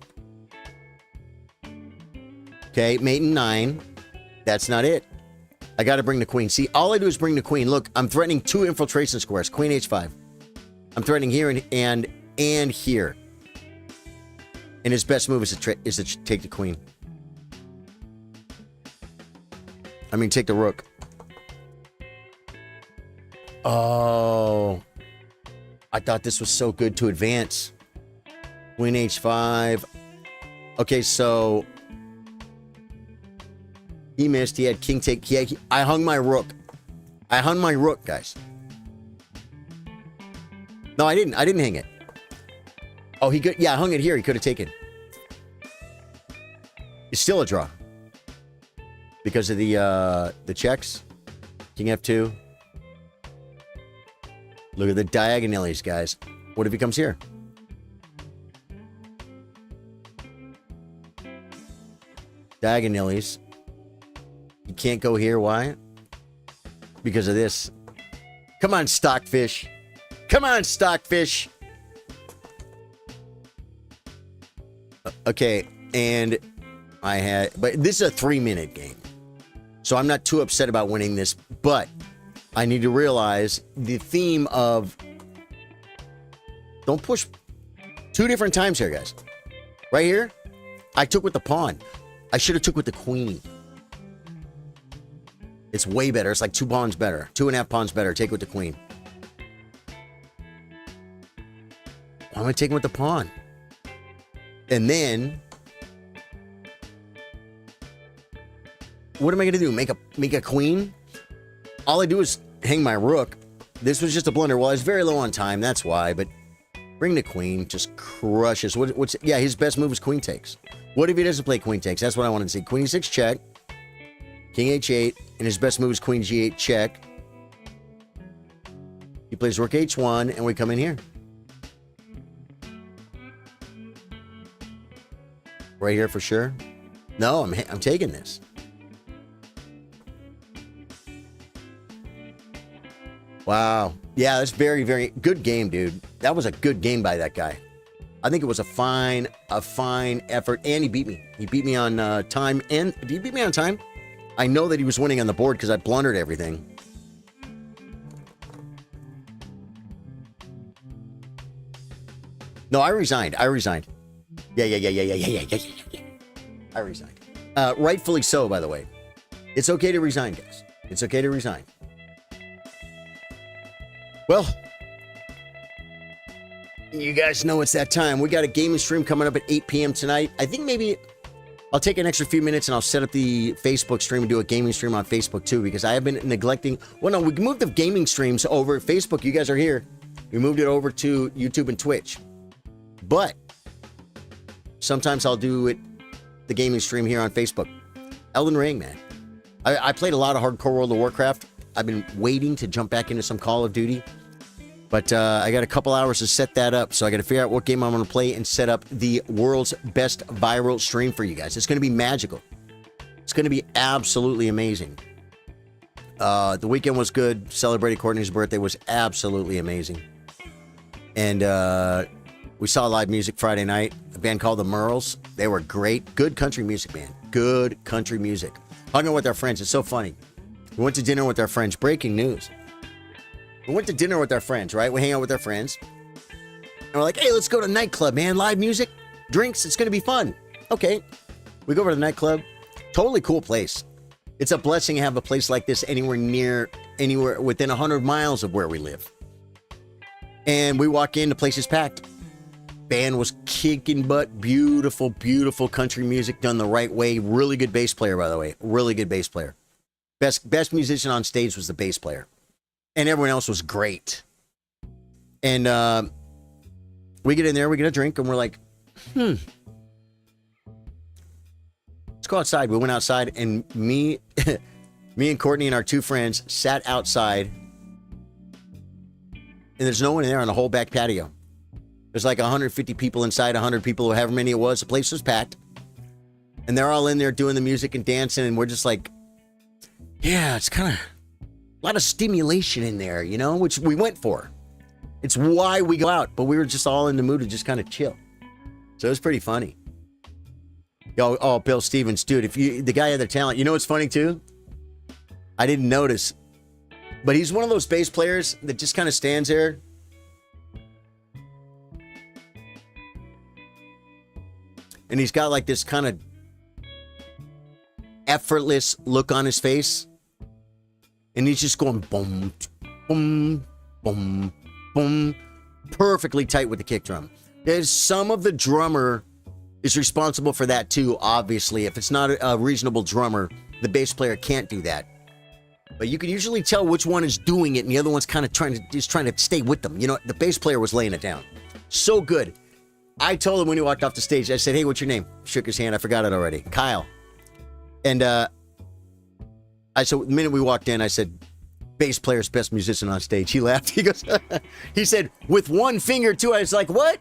Okay, mate in 9. That's not it. I got to bring the queen. See, all I do is bring the queen. Look, I'm threatening 2 infiltration squares. Queen h5. I'm threatening here and here. And his best move is to take the queen. I mean, take the rook. Oh. I thought this was so good to advance. Queen h5. Okay, so he missed. He had king take. I hung my rook. I hung my rook, guys. No, I didn't. I didn't hang it. Oh, he could. Yeah, I hung it here. He could have taken. It's still a draw because of the checks. King f2. Look at the diagonalies, guys. What if he comes here? Diagonalies. You can't go here. Why? Because of this. Come on, stockfish. Come on, stockfish. Okay, and I had... But this is a 3-minute game. So I'm not too upset about winning this, but I need to realize the theme of... Don't push 2 different times here, guys. Right here, I took with the pawn. I should have took with the queen. It's way better. It's like 2 pawns better. 2.5 pawns better. Take with the queen. Why am I taking with the pawn? And then... What am I going to do? Make a queen? All I do is hang my rook. This was just a blunder. Well, I was very low on time. That's why. But bring the queen. Just crushes. Yeah, his best move is queen takes. What if he doesn't play queen takes? That's what I wanted to see. Queen e6 check. King h8. And his best move is queen g8 check. He plays rook h1. And we come in here. Right here for sure. No, I'm taking this. Wow. Yeah, that's very, very good game, dude. That was a good game by that guy. I think it was a fine effort. And he beat me. He beat me on time. And if he beat me on time, I know that he was winning on the board because I blundered everything. No, I resigned. Yeah. I resigned. Rightfully so, by the way. It's okay to resign, guys. It's okay to resign. Well, you guys know it's that time. We got a gaming stream coming up at 8 p.m. tonight. I think maybe I'll take an extra few minutes and I'll set up the Facebook stream and do a gaming stream on Facebook too, because I have been neglecting. Well, no, we moved the gaming streams over Facebook. You guys are here. We moved it over to YouTube and Twitch. But sometimes I'll do the gaming stream here on Facebook. Elden Ring, man. I played a lot of hardcore World of Warcraft. I've been waiting to jump back into some Call of Duty. But I got a couple hours to set that up. So I got to figure out what game I'm going to play and set up the world's best viral stream for you guys. It's going to be magical. It's going to be absolutely amazing. The weekend was good. Celebrated Courtney's birthday. Was absolutely amazing. And we saw live music Friday night. A band called the Merles. They were great. Good country music, man. Good country music. Hung out with our friends. It's so funny. We went to dinner with our friends. Breaking news. We went to dinner with our friends, right? We hang out with our friends. And we're like, hey, let's go to a nightclub, man. Live music, drinks. It's going to be fun. Okay. We go over to the nightclub. Totally cool place. It's a blessing to have a place like this anywhere within 100 miles of where we live. And we walk in, the place is packed. Band was kicking butt. Beautiful, beautiful country music done the right way. Really good bass player, by the way. Really good bass player. Best musician on stage was the bass player. And everyone else was great. And we get in there, we get a drink, and we're like, let's go outside. We went outside, and me and Courtney and our 2 friends sat outside. And there's no one in there on the whole back patio. There's like 150 people inside, 100 people, or however many it was. The place was packed. And they're all in there doing the music and dancing, and we're just like, yeah, it's kind of a lot of stimulation in there, you know, which we went for. It's why we go out, but we were just all in the mood to just kind of chill. So it was pretty funny. Oh, Bill Stevens, dude, the guy had the talent. You know what's funny too? I didn't notice, but he's one of those bass players that just kind of stands there and he's got like this kind of effortless look on his face, and he's just going boom, boom, boom, boom, perfectly tight with the kick drum. There's some of the drummer is responsible for that too, obviously. If it's not a reasonable drummer, the bass player can't do that. But you can usually tell which one is doing it and the other one's kind of trying to stay with them. You know, the bass player was laying it down. So good. I told him when he walked off the stage, I said, hey, what's your name? Shook his hand. I forgot it already. Kyle. And I said, the minute we walked in, I said, bass player's best musician on stage. He laughed. He goes, he said, with one finger too. I was like, what?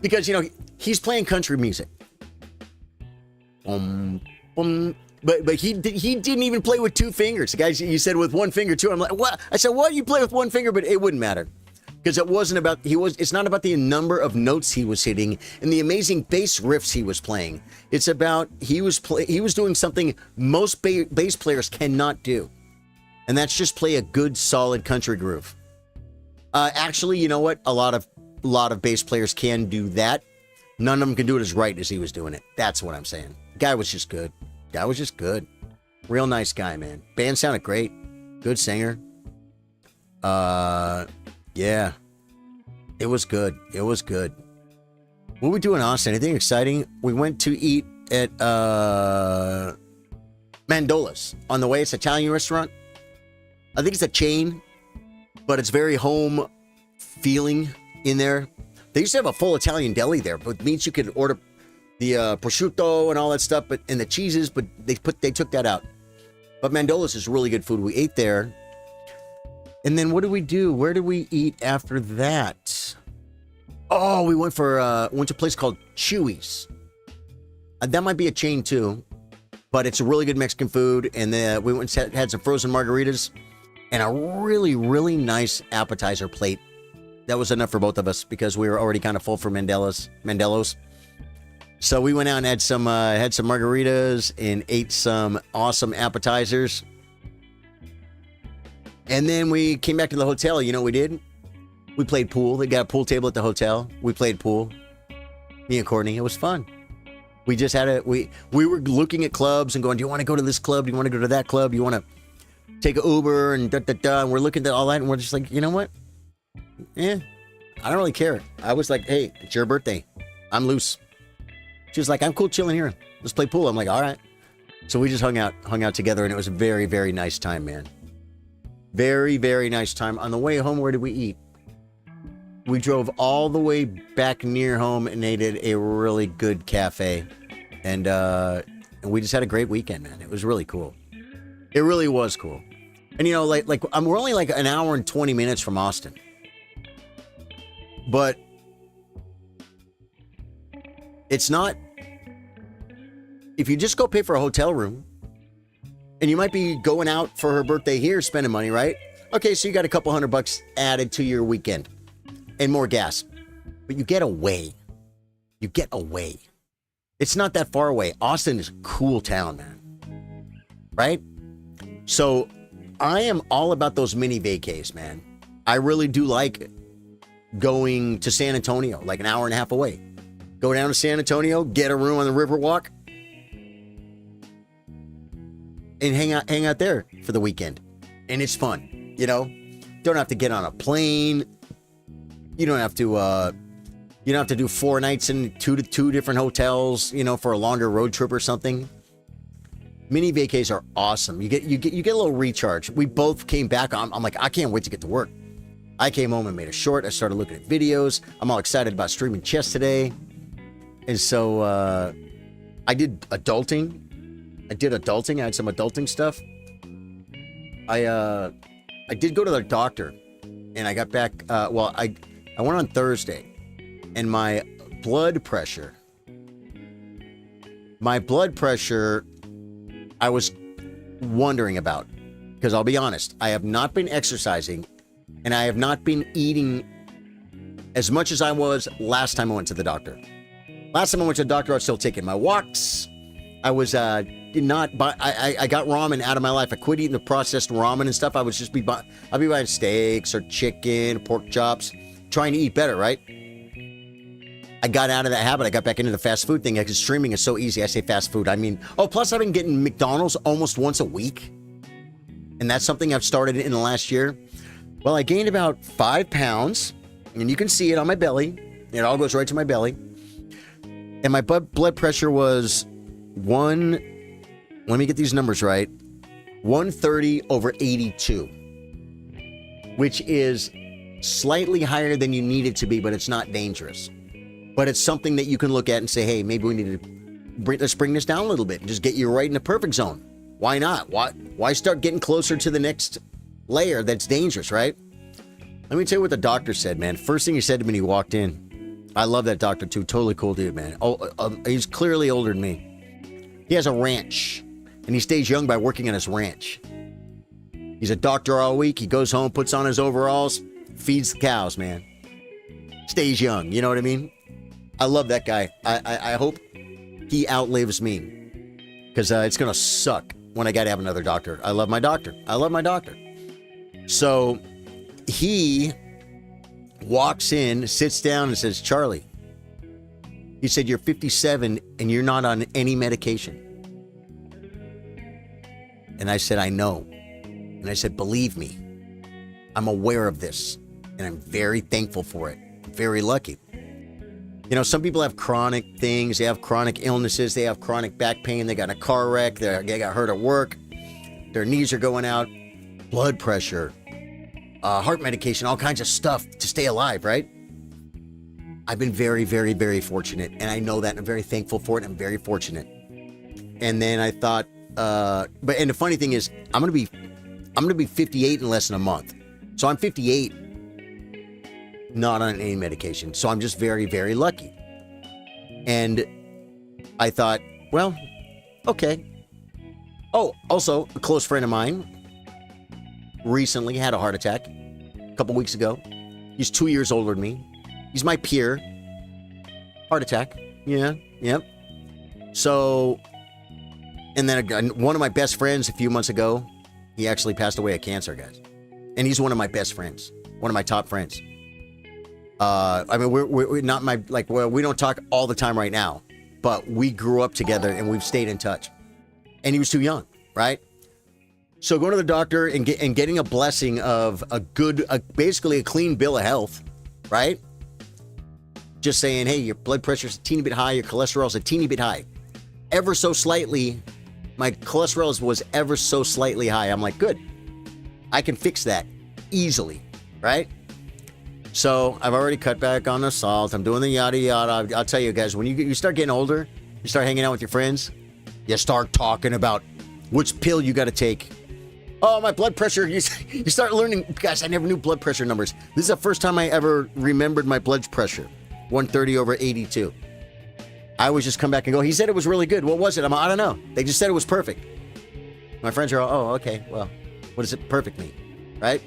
Because, you know, he's playing country music. But he didn't even play with two fingers. Guys, you said with one finger too. I'm like, what? I said, why do you play with one finger? But it wouldn't matter. Because it wasn't about, it's not about the number of notes he was hitting and the amazing bass riffs he was playing. It's about, he was doing something most bass players cannot do. And that's just play a good, solid country groove. Actually, you know what? A lot of bass players can do that. None of them can do it as right as he was doing it. That's what I'm saying. Guy was just good. Guy was just good. Real nice guy, man. Band sounded great. Good singer. Yeah. It was good. It was good. What we do in Austin? Anything exciting? We went to eat at Mandola's on the way. It's an Italian restaurant. I think it's a chain, but it's very home feeling in there. They used to have a full Italian deli there, but means you could order the prosciutto and all that stuff, and the cheeses, but they took that out. But Mandola's is really good food. We ate there. And then what did we do? Where did we eat after that? Oh, we went to a place called Chewy's. That might be a chain too, but it's a really good Mexican food. And then we went and had some frozen margaritas and a really, really nice appetizer plate. That was enough for both of us because we were already kind of full for Mandelos. So we went out and had some margaritas and ate some awesome appetizers. And then we came back to the hotel. You know what we did? We played pool. They got a pool table at the hotel. We played pool. Me and Courtney. It was fun. We just had we were looking at clubs and going, do you want to go to this club? Do you want to go to that club? Do you want to take an Uber and da-da-da? And we're looking at all that and we're just like, you know what? I don't really care. I was like, hey, it's your birthday. I'm loose. She was like, I'm cool chilling here. Let's play pool. I'm like, all right. So we just hung out together, and it was a very, very nice time, man. Very, very nice time. On the way home, where did we eat? We drove all the way back near home and ate at a really good cafe. And we just had a great weekend, man. It was really cool. It really was cool. And, you know, we're only like an hour and 20 minutes from Austin. But it's not, if you just go pay for a hotel room, and you might be going out for her birthday here, spending money, right? Okay, so you got a couple $100 added to your weekend and more gas. But you get away. You get away. It's not that far away. Austin is a cool town, man. Right? So I am all about those mini vacays, man. I really do like going to San Antonio, like an hour and a half away. Go down to San Antonio, get a room on the Riverwalk, and hang out there for the weekend. And it's fun, you know? Don't have to get on a plane. You don't have to do 4 nights in two different hotels, you know, for a longer road trip or something. Mini vacays are awesome. You get a little recharge. We both came back. I'm like, I can't wait to get to work. I came home and made a short. I started looking at videos. I'm all excited about streaming chess today. And so I did adulting. I had some adulting stuff. I did go to the doctor, and I got back. I went on Thursday, and my blood pressure. I was wondering about, because I'll be honest, I have not been exercising, and I have not been eating as much as I was last time I went to the doctor. Last time I went to the doctor, I was still taking my walks. I was I got ramen out of my life. I quit eating the processed ramen and stuff. I'd be buying steaks or chicken, pork chops, trying to eat better, right? I got out of that habit. I got back into the fast food thing because streaming is so easy. I say fast food. I mean, plus I've been getting McDonald's almost once a week. And that's something I've started in the last year. Well, I gained about 5 pounds, and you can see it on my belly. It all goes right to my belly. And my blood pressure was let me get these numbers right, 130/82, which is slightly higher than you need it to be, but it's not dangerous. But it's something that you can look at and say, hey, maybe we need to let's bring this down a little bit and just get you right in the perfect zone. Why not? Why start getting closer to the next layer that's dangerous, right? Let me tell you what the doctor said, man. First thing he said to me when he walked in, I love that doctor too. Totally cool dude, man. He's clearly older than me. He has a ranch, and he stays young by working on his ranch. He's a doctor all week. He goes home, puts on his overalls, feeds the cows, man. Stays young, you know what I mean? I love that guy. I hope he outlives me, because it's going to suck when I got to have another doctor. I love my doctor. So he walks in, sits down, and says, Charlie, he said, you're 57 and you're not on any medication. And I said, I know. And I said, believe me, I'm aware of this, and I'm very thankful for it. I'm very lucky. You know, some people have chronic things. They have chronic illnesses. They have chronic back pain. They got in a car wreck. They got hurt at work. Their knees are going out. Blood pressure. Heart medication. All kinds of stuff to stay alive, right? I've been very, very, very fortunate. And I know that. And I'm very thankful for it. I'm very fortunate. And then I thought, and the funny thing is, I'm going to be 58 in less than a month. So I'm 58. Not on any medication. So I'm just very, very lucky. And I thought, well, okay. Oh, also, a close friend of mine recently had a heart attack a couple weeks ago. He's 2 years older than me. He's my peer. Heart attack. Yeah, yep. So, and then one of my best friends a few months ago, he actually passed away of cancer, guys. And he's one of my best friends. One of my top friends. I mean, we're not we don't talk all the time right now, but we grew up together and we've stayed in touch. And he was too young, right? So going to the doctor and getting a blessing of basically a clean bill of health, right? Just saying, hey, your blood pressure's a teeny bit high, your cholesterol's a teeny bit high. Ever so slightly, my cholesterol was ever so slightly high. I'm like, good. I can fix that easily, right? So I've already cut back on the salt. I'm doing the yada yada. I'll tell you guys, when you start getting older, you start hanging out with your friends, you start talking about which pill you got to take. Oh, my blood pressure. You start learning. Guys, I never knew blood pressure numbers. This is the first time I ever remembered my blood pressure. 130/82. I always just come back and go, he said it was really good. What was it? I don't know. They just said it was perfect. My friends are all, oh, okay. Well, what does it perfect mean? Right?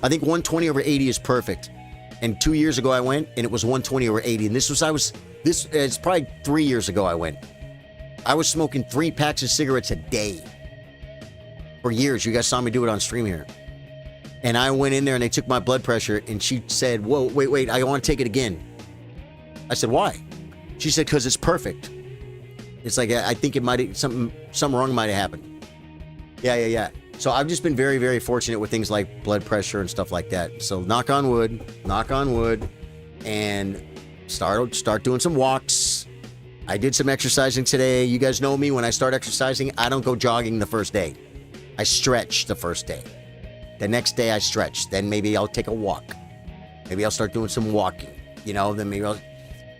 I think 120/80 is perfect. And 2 years ago I went and it was 120/80. And it's probably 3 years ago I went. I was smoking 3 packs of cigarettes a day. For years. You guys saw me do it on stream here. And I went in there and they took my blood pressure and she said, whoa, wait, I want to take it again. I said, why? She said, because it's perfect. It's like, I think it might, something wrong might have happened. Yeah. So I've just been very, very fortunate with things like blood pressure and stuff like that. So knock on wood, and start doing some walks. I did some exercising today. You guys know me. When I start exercising, I don't go jogging the first day. I stretch the first day. The next day I stretch. Then maybe I'll take a walk. Maybe I'll start doing some walking. You know, then maybe I'll,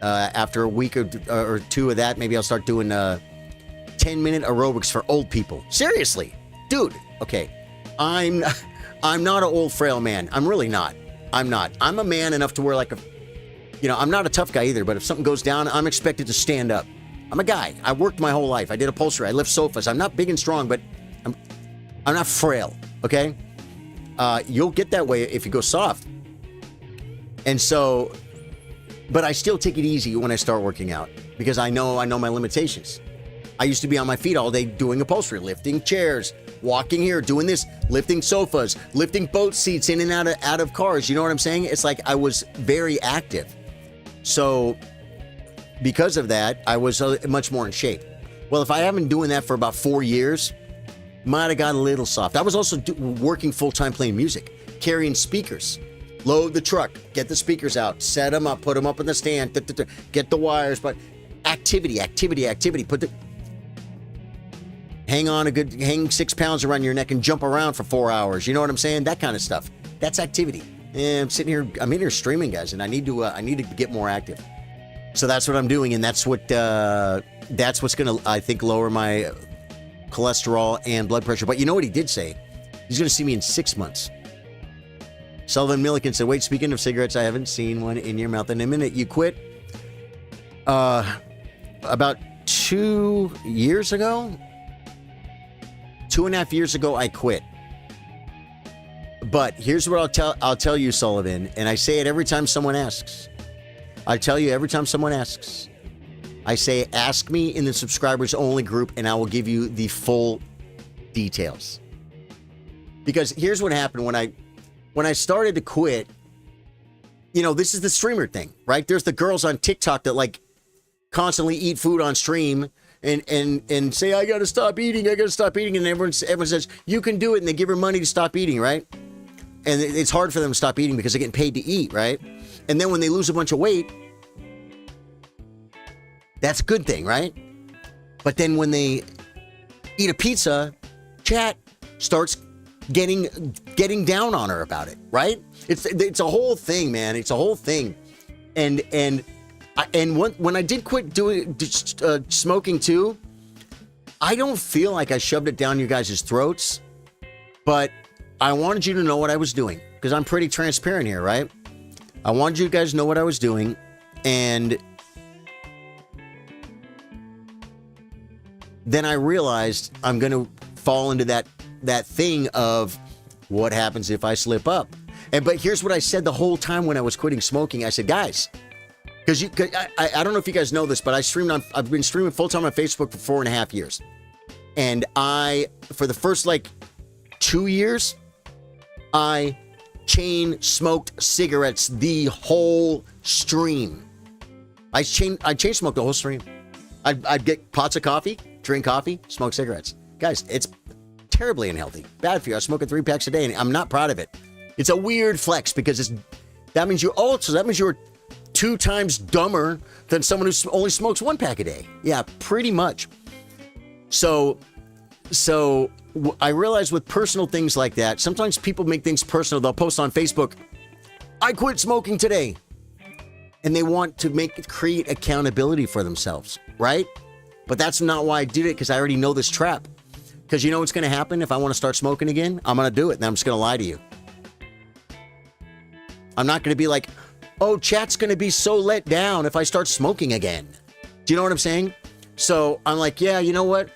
after a week or two of that, maybe I'll start doing 10-minute aerobics for old people. Seriously, dude. Okay, I'm not an old frail man. I'm really not. I'm not. I'm a man enough to where I'm not a tough guy either, but if something goes down, I'm expected to stand up. I'm a guy. I worked my whole life. I did upholstery. I lift sofas. I'm not big and strong, but I'm not frail, okay? You'll get that way if you go soft. And so, but I still take it easy when I start working out because I know my limitations. I used to be on my feet all day doing upholstery, lifting chairs, walking here, doing this, lifting sofas, lifting boat seats in and out of cars. You know what I'm saying? It's like I was very active. So because of that, I was much more in shape. Well, if I haven't been doing that for about 4 years, might have got a little soft. I was also working full-time playing music, carrying speakers. Load the truck, get the speakers out, set them up, put them up in the stand, get the wires, but activity. Hang 6 pounds around your neck and jump around for 4 hours. You know what I'm saying? That kind of stuff. That's activity. And I'm in here streaming, guys, and I need to get more active. So that's what I'm doing, and that's what's going to, I think, lower my cholesterol and blood pressure. But you know what he did say? He's going to see me in 6 months. Sullivan Milliken said, wait, speaking of cigarettes, I haven't seen one in your mouth in a minute. You quit about 2 years ago? 2.5 years ago, I quit. But here's what I'll tell you, Sullivan, and I say it every time someone asks. I tell you every time someone asks. I say, ask me in the subscribers only group, and I will give you the full details. Because here's what happened when I started to quit. You know, this is the streamer thing, right? There's the girls on TikTok that like constantly eat food on stream and say, I gotta stop eating, and everyone says, you can do it, and they give her money to stop eating, right? And it's hard for them to stop eating because they're getting paid to eat, right? And then when they lose a bunch of weight, that's a good thing, right? But then when they eat a pizza, chat starts getting down on her about it, right? It's a whole thing, man. It's a whole thing. And when I did quit doing smoking too, I don't feel like I shoved it down your guys' throats, but I wanted you to know what I was doing because I'm pretty transparent here, right? I wanted you guys to know what I was doing, and then I realized I'm going to fall into that thing of what happens if I slip up. But here's what I said the whole time when I was quitting smoking. I said, guys, because I don't know if you guys know this, but I've been streaming full time on Facebook for 4.5 years, and for the first 2 years, I chain smoked cigarettes the whole stream. I chain smoked the whole stream. I'd get pots of coffee, drink coffee, smoke cigarettes. Guys, it's terribly unhealthy, bad for you. I was smoking 3 packs a day, and I'm not proud of it. It's a weird flex because that means you're 2 times dumber than someone who only smokes 1 pack a day. Yeah, pretty much. So I realize with personal things like that, sometimes people make things personal. They'll post on Facebook, I quit smoking today. And they want to create accountability for themselves, right? But that's not why I did it, because I already know this trap. Because you know what's going to happen if I want to start smoking again? I'm going to do it, and I'm just going to lie to you. I'm not going to be like, oh, chat's going to be so let down if I start smoking again. Do you know what I'm saying? So I'm like, yeah, you know what?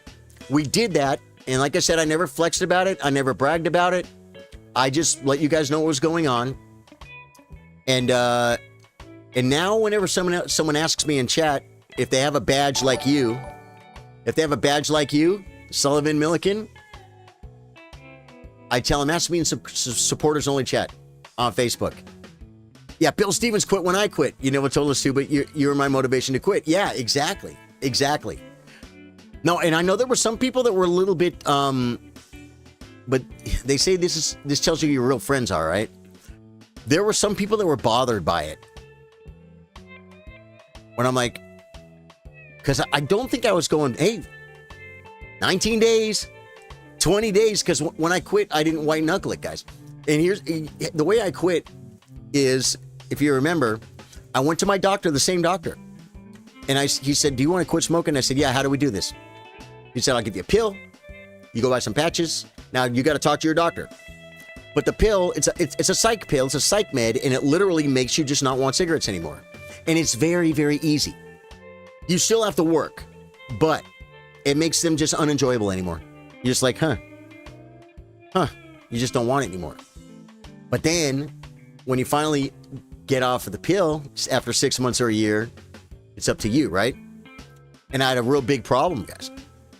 We did that. And like I said, I never flexed about it. I never bragged about it. I just let you guys know what was going on. And now whenever someone asks me in chat if they have a badge like you, Sullivan Milliken, I tell them, ask me in supporters only chat on Facebook. Yeah, Bill Stevens quit when I quit. You never told us to, but you're my motivation to quit. Yeah, exactly. No, and I know there were some people that were a little bit, but they say this tells you who your real friends are, right? There were some people that were bothered by it. When I'm like, because I don't think I was going, hey, 19 days, 20 days, because when I quit, I didn't white knuckle it, guys. And here's the way I quit is, if you remember, I went to my doctor, the same doctor, and he said, do you want to quit smoking? I said, yeah, how do we do this? He said, I'll give you a pill. You go buy some patches. Now you got to talk to your doctor. But the pill, it's a psych pill. It's a psych med, and it literally makes you just not want cigarettes anymore. And it's very, very easy. You still have to work, but it makes them just unenjoyable anymore. You're just like, huh. You just don't want it anymore. But then when you finally get off of the pill after 6 months or a year, it's up to you, right? And I had a real big problem, guys.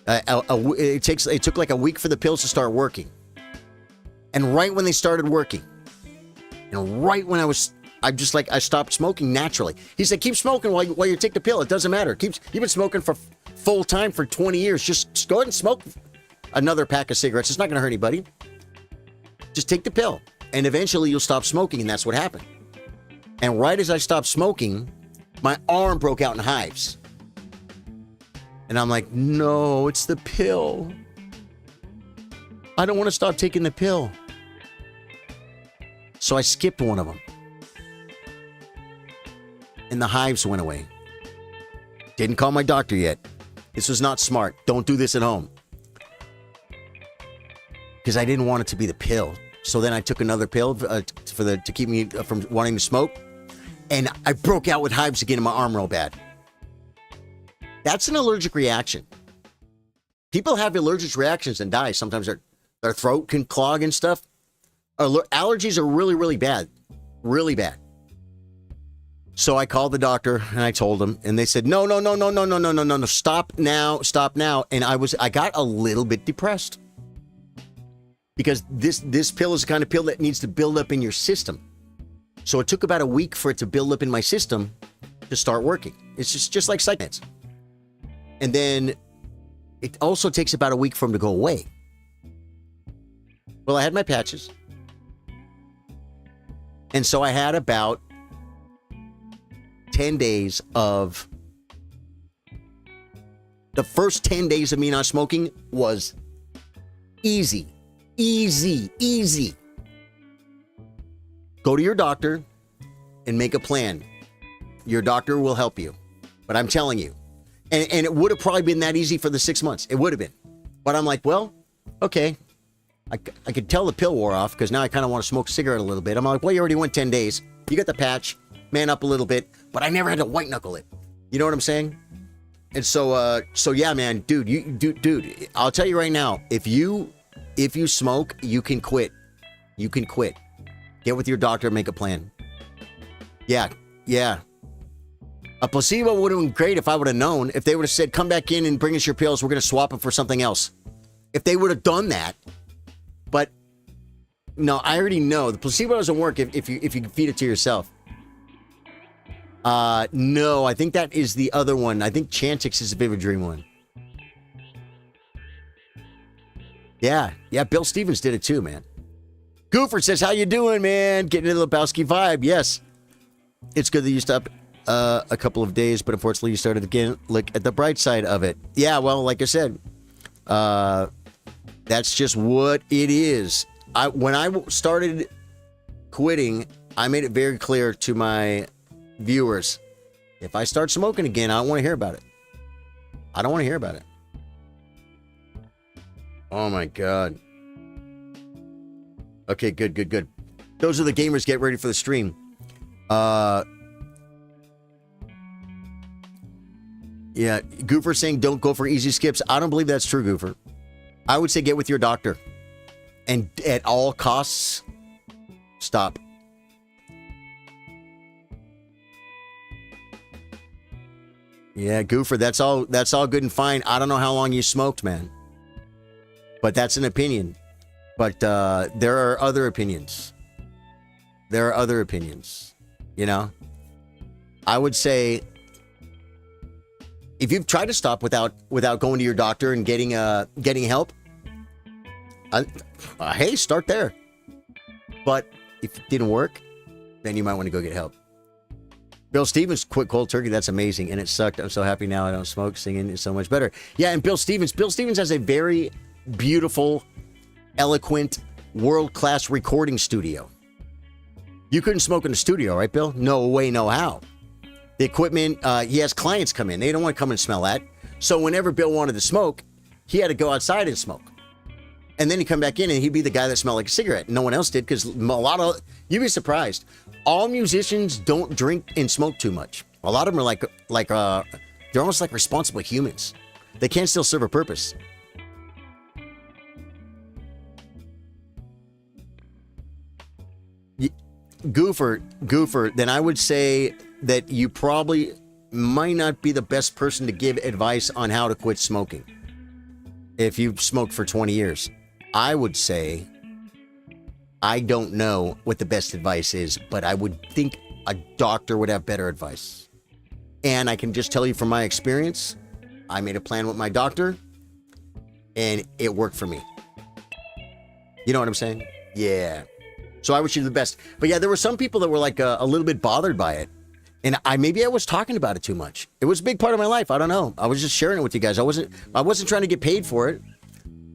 It took like a week for the pills to start working. And right when they started working, and right when I was I stopped smoking naturally. He said, keep smoking while you take the pill. It doesn't matter. You've been smoking for full time for 20 years. Just go ahead and smoke another pack of cigarettes. It's not going to hurt anybody. Just take the pill. And eventually you'll stop smoking. And that's what happened. And right as I stopped smoking, my arm broke out in hives. And I'm like, no, it's the pill. I don't want to stop taking the pill. So I skipped one of them. And the hives went away. Didn't call my doctor yet. This was not smart. Don't do this at home. Because I didn't want it to be the pill. So then I took another pill to keep me from wanting to smoke. And I broke out with hives again in my arm real bad. That's an allergic reaction. People have allergic reactions and die. Sometimes their throat can clog and stuff. Allergies are really, really bad. Really bad. So I called the doctor and I told him, and they said, no, stop now. And I got a little bit depressed. Because this pill is the kind of pill that needs to build up in your system. So it took about a week for it to build up in my system to start working. It's just like psych-meds. And then it also takes about a week for them to go away. Well, I had my patches. And so I had about 10 days of... The first 10 days of me not smoking was easy. Easy. Go to your doctor and make a plan. Your doctor will help you. But I'm telling you. And it would have probably been that easy for the 6 months. It would have been. But I'm like, well, okay. I could tell the pill wore off because now I kind of want to smoke a cigarette a little bit. I'm like, well, you already went 10 days. You got the patch. Man up a little bit. But I never had to white knuckle it. You know what I'm saying? And so yeah, man, dude, I'll tell you right now, if you smoke, you can quit. You can quit. Get with your doctor and make a plan. Yeah. A placebo would have been great if I would have known. If they would have said, come back in and bring us your pills, we're going to swap them for something else. If they would have done that. But no, I already know. The placebo doesn't work if you feed it to yourself. No, I think that is the other one. I think Chantix is a Vivid Dream one. Yeah, Bill Stevens did it too, man. Goofer says, how you doing, man? Getting into the Lebowski vibe. Yes. It's good that you stopped a couple of days, but unfortunately you started again. Look at the bright side of it. Yeah, well, like I said, that's just what it is. When I started quitting, I made it very clear to my viewers, if I start smoking again, I don't want to hear about it. I don't want to hear about it. Oh my God. Okay, good. Those are the gamers. Get ready for the stream. Yeah, Goofer saying don't go for easy skips. I don't believe that's true, Goofer. I would say get with your doctor. And at all costs, stop. Yeah, Goofer, that's all good and fine. I don't know how long you smoked, man. But that's an opinion. But there are other opinions. You know? I would say if you've tried to stop without going to your doctor and getting help, hey, start there. But if it didn't work, then you might want to go get help. Bill Stevens quit cold turkey. That's amazing. And it sucked. I'm so happy now I don't smoke. Singing is so much better. Yeah, and Bill Stevens has a very beautiful, eloquent, world-class recording studio. You couldn't smoke in the studio, right, Bill? No way, no how. The equipment, he has clients come in. They don't want to come and smell that. So whenever Bill wanted to smoke, he had to go outside and smoke. And then he'd come back in and he'd be the guy that smelled like a cigarette. No one else did because you'd be surprised. All musicians don't drink and smoke too much. A lot of them are they're almost like responsible humans. They can still serve a purpose. Goofer, then I would say that you probably might not be the best person to give advice on how to quit smoking. If you've smoked for 20 years, I would say, I don't know what the best advice is, but I would think a doctor would have better advice. And I can just tell you from my experience, I made a plan with my doctor, and it worked for me. You know what I'm saying? Yeah. So I wish you the best. But yeah, there were some people that were like a little bit bothered by it. And maybe I was talking about it too much. It was a big part of my life. I don't know. I was just sharing it with you guys. I wasn't trying to get paid for it.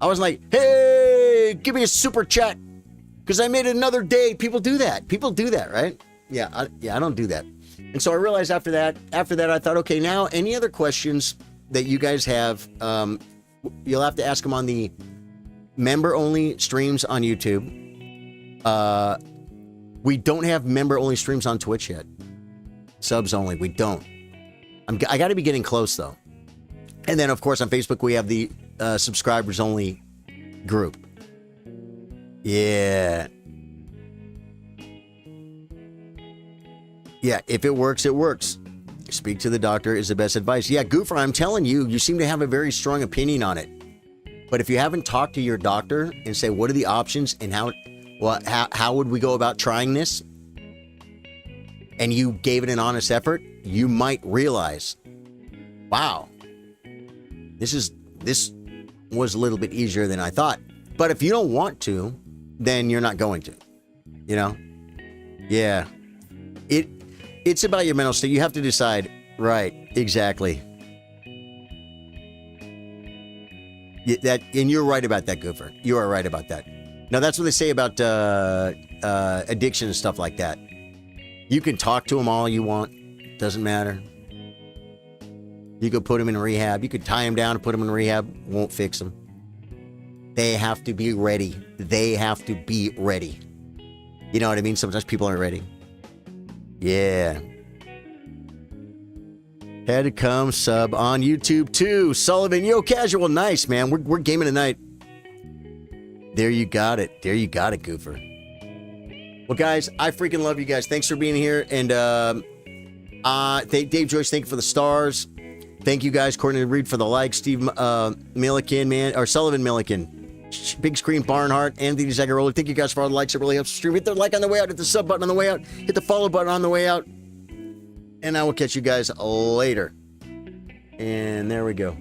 I was like, hey, give me a super chat because I made it another day. People do that. People do that, right? Yeah, I don't do that. And so I realized after that, I thought, okay, now any other questions that you guys have, you'll have to ask them on the member-only streams on YouTube. We don't have member-only streams on Twitch yet. Subs only. We don't. I got to be getting close, though. And then, of course, on Facebook, we have the subscribers-only group. Yeah. Yeah, if it works, it works. Speak to the doctor is the best advice. Yeah, Goofer, I'm telling you, you seem to have a very strong opinion on it. But if you haven't talked to your doctor and say, what are the options and how would we go about trying this? And you gave it an honest effort, you might realize, wow, this was a little bit easier than I thought. But if you don't want to, then you're not going to, you know? Yeah. It's about your mental state. You have to decide. Right. Exactly. And you're right about that, Goofer. You are right about that. Now, that's what they say about addiction and stuff like that. You can talk to them all you want. Doesn't matter. You could put them in rehab. You could tie them down and put them in rehab. Won't fix them. They have to be ready. They have to be ready. You know what I mean? Sometimes people aren't ready. Yeah. Had to come sub on YouTube too. Sullivan, yo, casual, nice, man. We're gaming tonight. There you got it. There you got it, Goofer. Well, guys, I freaking love you guys. Thanks for being here. And Dave Joyce, thank you for the stars. Thank you guys, Courtney Reed, for the likes. Steve Milliken, man, or Sullivan Milliken. Big Screen Barnhart, Anthony Zagarola. Thank you guys for all the likes. It really helps the stream. Hit the like on the way out. Hit the sub button on the way out. Hit the follow button on the way out. And I will catch you guys later. And there we go.